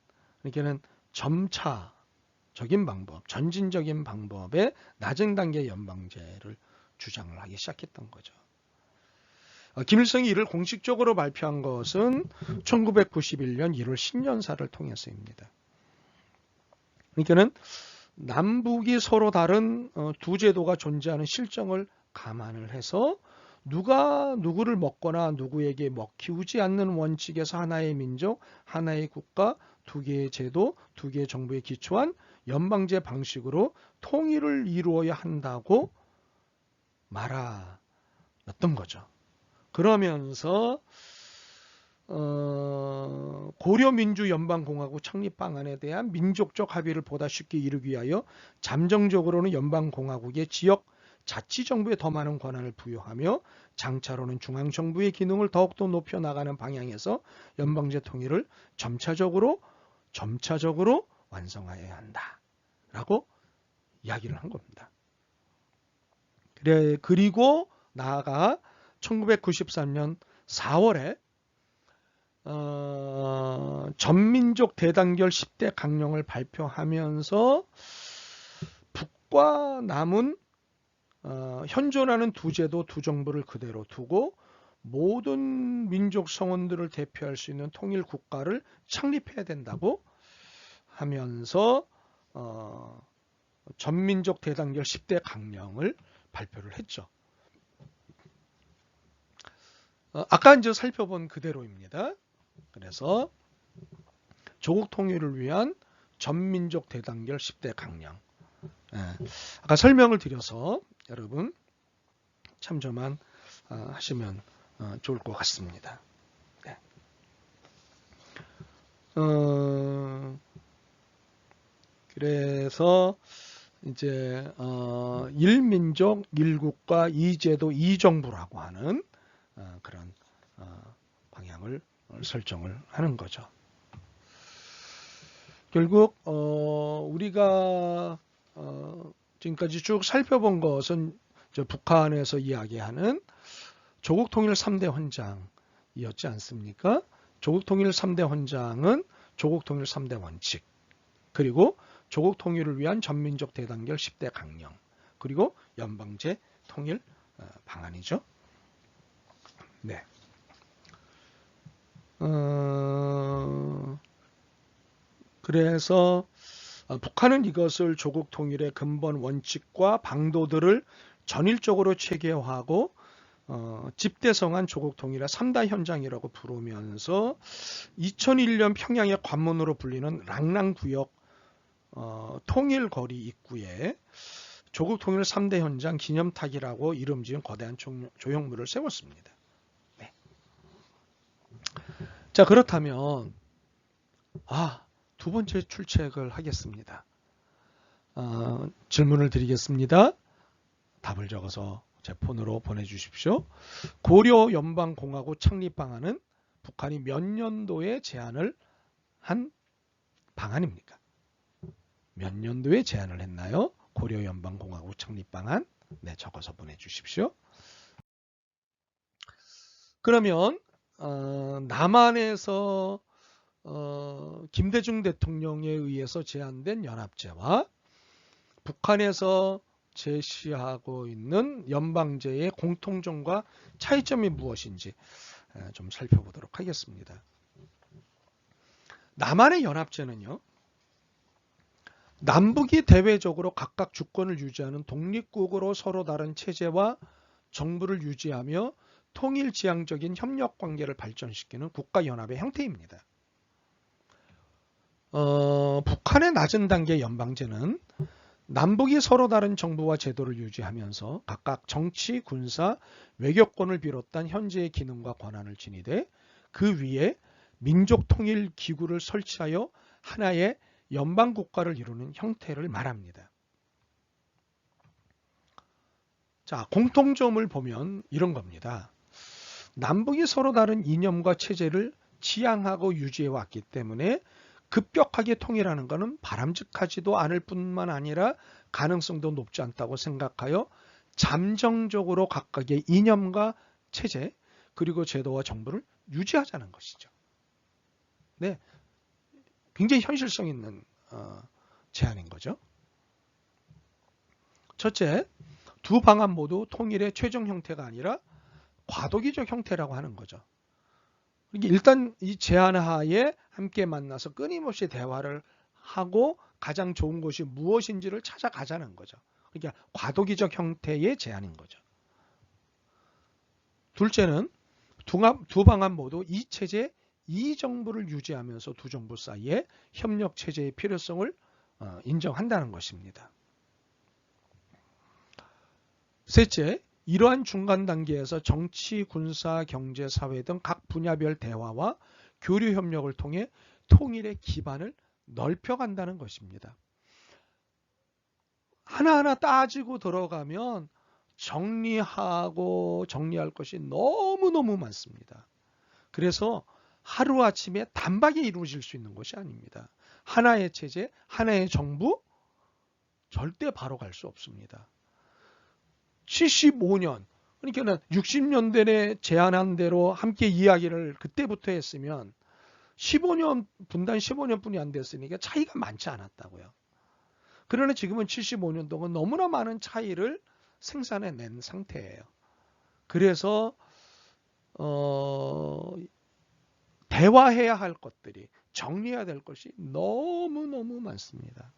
그러니까는 점차적인 방법, 전진적인 방법의 낮은 단계 연방제를 주장을 하기 시작했던 거죠. 김일성이 이를 공식적으로 발표한 것은 1991년 1월 신년사를 통해서입니다. 그러니까는 남북이 서로 다른 두 제도가 존재하는 실정을 감안을 해서 누가 누구를 먹거나 누구에게 먹히우지 않는 원칙에서 하나의 민족, 하나의 국가, 두 개의 제도, 두 개의 정부에 기초한 연방제 방식으로 통일을 이루어야 한다고 말하였던 거죠. 그러면서 고려민주연방공화국 창립 방안에 대한 민족적 합의를 보다 쉽게 이루기 위하여 잠정적으로는 연방공화국의 지역 자치정부에 더 많은 권한을 부여하며 장차로는 중앙정부의 기능을 더욱더 높여나가는 방향에서 연방제 통일을 점차적으로 점차적으로 완성하여야 한다라고 이야기를 한 겁니다. 그리고 나아가 1993년 4월에 전민족 대단결 10대 강령을 발표하면서 북과 남은 현존하는 두 제도 두 정부를 그대로 두고 모든 민족 성원들을 대표할 수 있는 통일 국가를 창립해야 된다고 하면서 전민족 대단결 10대 강령을 발표를 했죠. 아까 이제 살펴본 그대로입니다. 그래서 조국 통일을 위한 전민족 대단결 10대 강령. 아까 설명을 드려서 여러분 참조만 하시면 좋을 것 같습니다. 네. 그래서 이제 1민족 1국가 2제도 2정부라고 하는 그런 방향을 설정을 하는 거죠. 결국 우리가 지금까지 쭉 살펴본 것은 북한에서 이야기하는 조국 통일 3대 헌장이었지 않습니까? 조국 통일 3대 헌장은 조국 통일 3대 원칙, 그리고 조국 통일을 위한 전민족 대단결 10대 강령, 그리고 연방제 통일 방안이죠. 네. 그래서 북한은 이것을 조국 통일의 근본 원칙과 방도들을 전일적으로 체계화하고 집대성한 조국 통일의 3다 현장이라고 부르면서 2001년 평양의 관문으로 불리는 랑랑구역 통일거리 입구에 조국 통일 3대 현장 기념탑이라고 이름 지은 거대한 조형물을 세웠습니다. 네. 자, 그렇다면 두 번째 출첵을 하겠습니다. 질문을 드리겠습니다. 답을 적어서 제 폰으로 보내주십시오. 고려 연방공화국 창립 방안은 북한이 몇 년도에 제안을 한 방안입니까? 몇 년도에 제안을 했나요? 고려 연방공화국 창립 방안. 네, 적어서 보내주십시오. 그러면 남한에서 김대중 대통령에 의해서 제안된 연합제와 북한에서 제시하고 있는 연방제의 공통점과 차이점이 무엇인지 좀 살펴보도록 하겠습니다. 남한의 연합제는요, 남북이 대외적으로 각각 주권을 유지하는 독립국으로 서로 다른 체제와 정부를 유지하며 통일지향적인 협력관계를 발전시키는 국가연합의 형태입니다. 북한의 낮은 단계 연방제는 남북이 서로 다른 정부와 제도를 유지하면서 각각 정치, 군사, 외교권을 비롯한 현재의 기능과 권한을 지니되 그 위에 민족통일기구를 설치하여 하나의 연방국가를 이루는 형태를 말합니다. 자, 공통점을 보면 이런 겁니다. 남북이 서로 다른 이념과 체제를 지향하고 유지해 왔기 때문에 급격하게 통일하는 것은 바람직하지도 않을 뿐만 아니라 가능성도 높지 않다고 생각하여 잠정적으로 각각의 이념과 체제 그리고 제도와 정부를 유지하자는 것이죠. 네, 굉장히 현실성 있는 제안인 거죠. 첫째, 두 방안 모두 통일의 최종 형태가 아니라 과도기적 형태라고 하는 거죠. 일단 이 제안 하에 함께 만나서 끊임없이 대화를 하고 가장 좋은 것이 무엇인지를 찾아가자는 거죠. 그러니까 과도기적 형태의 제안인 거죠. 둘째는 두 방안 모두 이 체제, 이 정부를 유지하면서 두 정부 사이에 협력 체제의 필요성을 인정한다는 것입니다. 셋째, 이러한 중간 단계에서 정치, 군사, 경제, 사회 등 각 분야별 대화와 교류 협력을 통해 통일의 기반을 넓혀간다는 것입니다. 하나하나 따지고 들어가면 정리할 것이 너무너무 많습니다. 그래서 하루아침에 단박에 이루어질 수 있는 것이 아닙니다. 하나의 체제, 하나의 정부 절대 바로 갈 수 없습니다. 75년, 그러니까 60년대에 제안한 대로 함께 이야기를 그때부터 했으면 15년, 분단 15년뿐이 안 됐으니까 차이가 많지 않았다고요. 그러나 지금은 75년 동안 너무나 많은 차이를 생산해낸 상태예요. 그래서 대화해야 할 것들이, 정리해야 될 것이 너무너무 많습니다.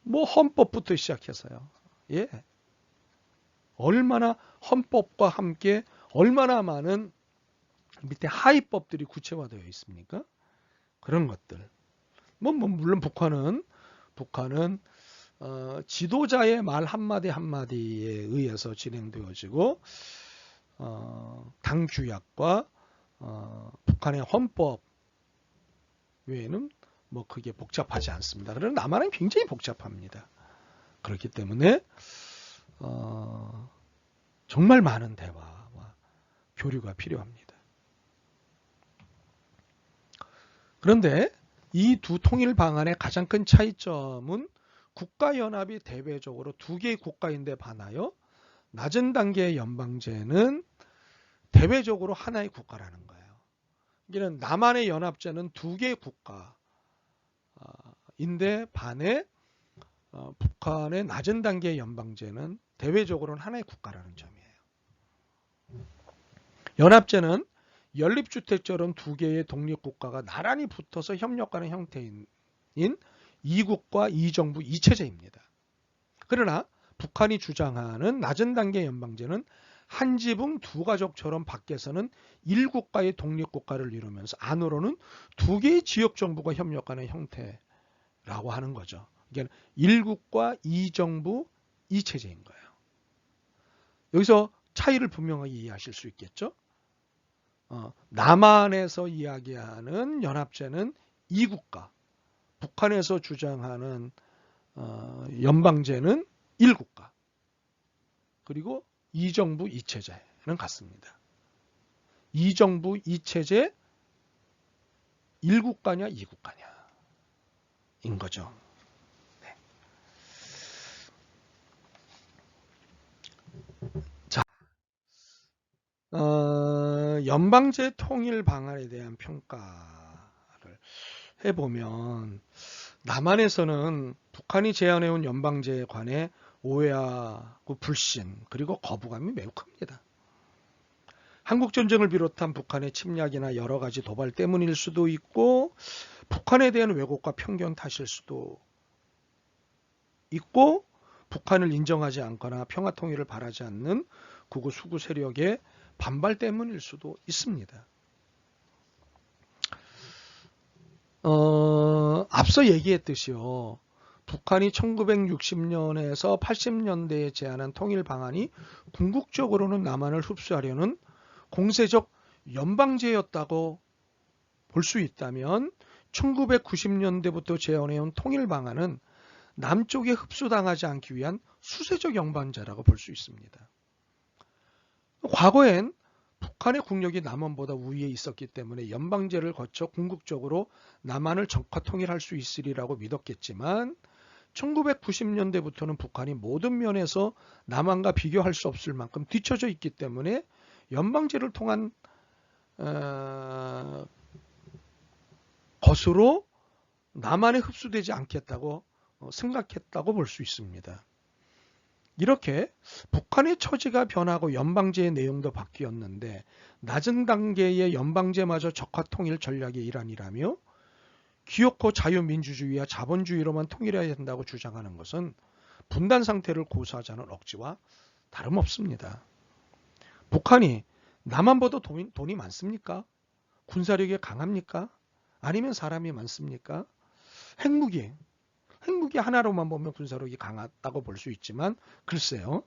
뭐 헌법부터 시작해서요. 예. 얼마나 헌법과 함께 얼마나 많은 밑에 하위법들이 구체화되어 있습니까? 그런 것들. 물론 북한은 지도자의 말 한마디 한마디에 의해서 진행되어지고 당 규약과 북한의 헌법 외에는 뭐 그게 복잡하지 않습니다. 그러나 남한은 굉장히 복잡합니다. 그렇기 때문에 정말 많은 대화와 교류가 필요합니다. 그런데 이 두 통일 방안의 가장 큰 차이점은 국가연합이 대외적으로 두 개의 국가인데 반하여 낮은 단계의 연방제는 대외적으로 하나의 국가라는 거예요. 이는 남한의 연합제는 두 개의 국가인데 반해 북한의 낮은 단계의 연방제는 대외적으로는 하나의 국가라는 점이에요. 연합제는 연립주택처럼 두 개의 독립국가가 나란히 붙어서 협력하는 형태인 이국과 이정부 이체제입니다. 그러나 북한이 주장하는 낮은 단계 연방제는 한 지붕 두 가족처럼 밖에서는 1국가의 독립국가를 이루면서 안으로는 두 개의 지역정부가 협력하는 형태라고 하는 거죠. 이게 1국가 2정부 2체제인 거예요. 여기서 차이를 분명하게 이해하실 수 있겠죠. 남한에서 이야기하는 연합제는 2국가, 북한에서 주장하는 연방제는 1국가, 그리고 2정부 2체제는 같습니다. 2정부 2체제 1국가냐 2국가냐 인 거죠. 네. 자, 연방제 통일 방안에 대한 평가를 해보면 남한에서는 북한이 제안해온 연방제에 관해 오해하고 불신 그리고 거부감이 매우 큽니다. 한국전쟁을 비롯한 북한의 침략이나 여러 가지 도발 때문일 수도 있고 북한에 대한 왜곡과 편견 탓일 수도 있고 북한을 인정하지 않거나 평화통일을 바라지 않는 극우 수구 세력의 반발 때문일 수도 있습니다. 앞서 얘기했듯이요. 북한이 1960년에서 80년대에 제안한 통일 방안이 궁극적으로는 남한을 흡수하려는 공세적 연방제였다고 볼 수 있다면 1990년대부터 제안해온 통일 방안은 남쪽에 흡수당하지 않기 위한 수세적 연방제라고 볼 수 있습니다. 과거엔 북한의 국력이 남한보다 우위에 있었기 때문에 연방제를 거쳐 궁극적으로 남한을 적화 통일할 수 있으리라고 믿었겠지만 1990년대부터는 북한이 모든 면에서 남한과 비교할 수 없을 만큼 뒤처져 있기 때문에 연방제를 통한 것으로 남한에 흡수되지 않겠다고 생각했다고 볼 수 있습니다. 이렇게 북한의 처지가 변하고 연방제의 내용도 바뀌었는데 낮은 단계의 연방제마저 적화통일 전략의 일환이라며 기어코 자유민주주의와 자본주의로만 통일해야 된다고 주장하는 것은 분단 상태를 고수하자는 억지와 다름없습니다. 북한이 남한보다 돈이 많습니까? 군사력이 강합니까? 아니면 사람이 많습니까? 핵무기 하나로만 보면 군사력이 강하다고 볼 수 있지만 글쎄요.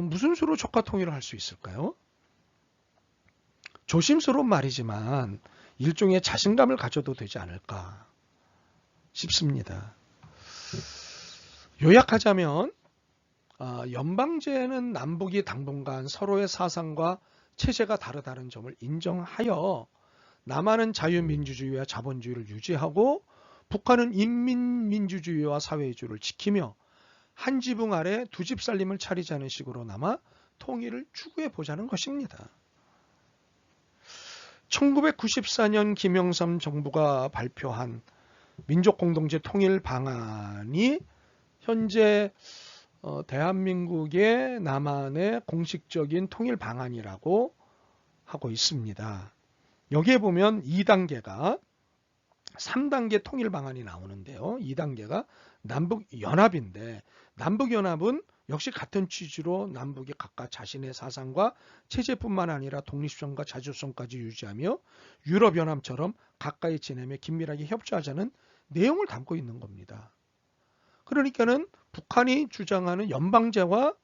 무슨 수로 적화 통일을 할 수 있을까요? 조심스러운 말이지만 일종의 자신감을 가져도 되지 않을까 싶습니다. 요약하자면 연방제는 남북이 당분간 서로의 사상과 체제가 다르다는 점을 인정하여 남한은 자유민주주의와 자본주의를 유지하고 북한은 인민민주주의와 사회주의를 지키며 한 지붕 아래 두 집 살림을 차리자는 식으로나마 통일을 추구해 보자는 것입니다. 1994년 김영삼 정부가 발표한 민족공동체 통일 방안이 현재 대한민국의 남한의 공식적인 통일 방안이라고 하고 있습니다. 여기에 보면 2단계가 3단계 통일 방안이 나오는데요. 2단계가 남북연합인데 남북연합은 역시 같은 취지로 남북이 각각 자신의 사상과 체제뿐만 아니라 독립성과 자주성까지 유지하며 유럽연합처럼 가까이 지내며 긴밀하게 협조하자는 내용을 담고 있는 겁니다. 그러니까는 북한이 주장하는 연방제와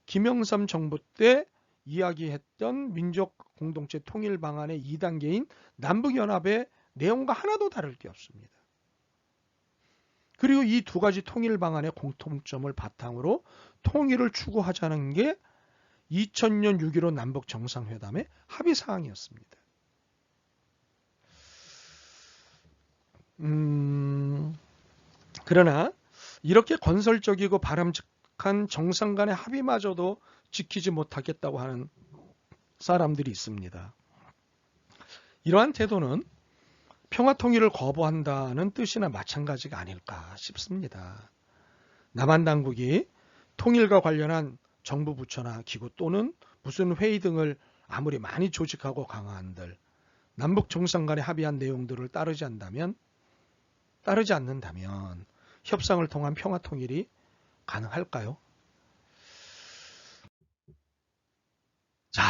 김영삼 정부 때 이야기했던 민족 공동체 통일 방안의 2단계인 남북연합의 내용과 하나도 다를 게 없습니다. 그리고 이 두 가지 통일 방안의 공통점을 바탕으로 통일을 추구하자는 게 2000년 6.15 남북 정상회담의 합의 사항이었습니다. 그러나 이렇게 건설적이고 바람직한 정상 간의 합의마저도 지키지 못하겠다고 하는 사람들이 있습니다. 이러한 태도는 평화통일을 거부한다는 뜻이나 마찬가지가 아닐까 싶습니다. 남한 당국이 통일과 관련한 정부 부처나 기구 또는 무슨 회의 등을 아무리 많이 조직하고 강화한들 남북 정상 간에 합의한 내용들을 따르지 않는다면 협상을 통한 평화통일이 가능할까요? 자,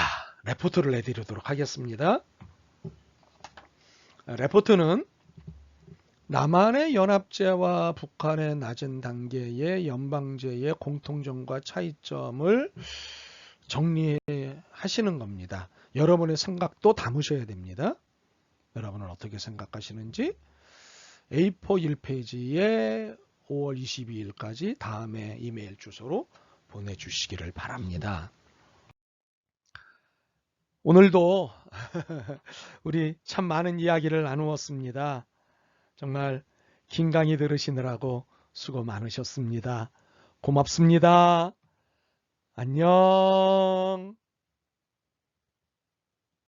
레포트를 내드리도록 하겠습니다. 레포트는 남한의 연합제와 북한의 낮은 단계의 연방제의 공통점과 차이점을 정리하시는 겁니다. 여러분의 생각도 담으셔야 됩니다. 여러분은 어떻게 생각하시는지 A4 1페이지에 5월 22일까지 다음에 이메일 주소로 보내주시기를 바랍니다. 오늘도 우리 참 많은 이야기를 나누었습니다. 정말 긴 강의 들으시느라고 수고 많으셨습니다. 고맙습니다. 안녕.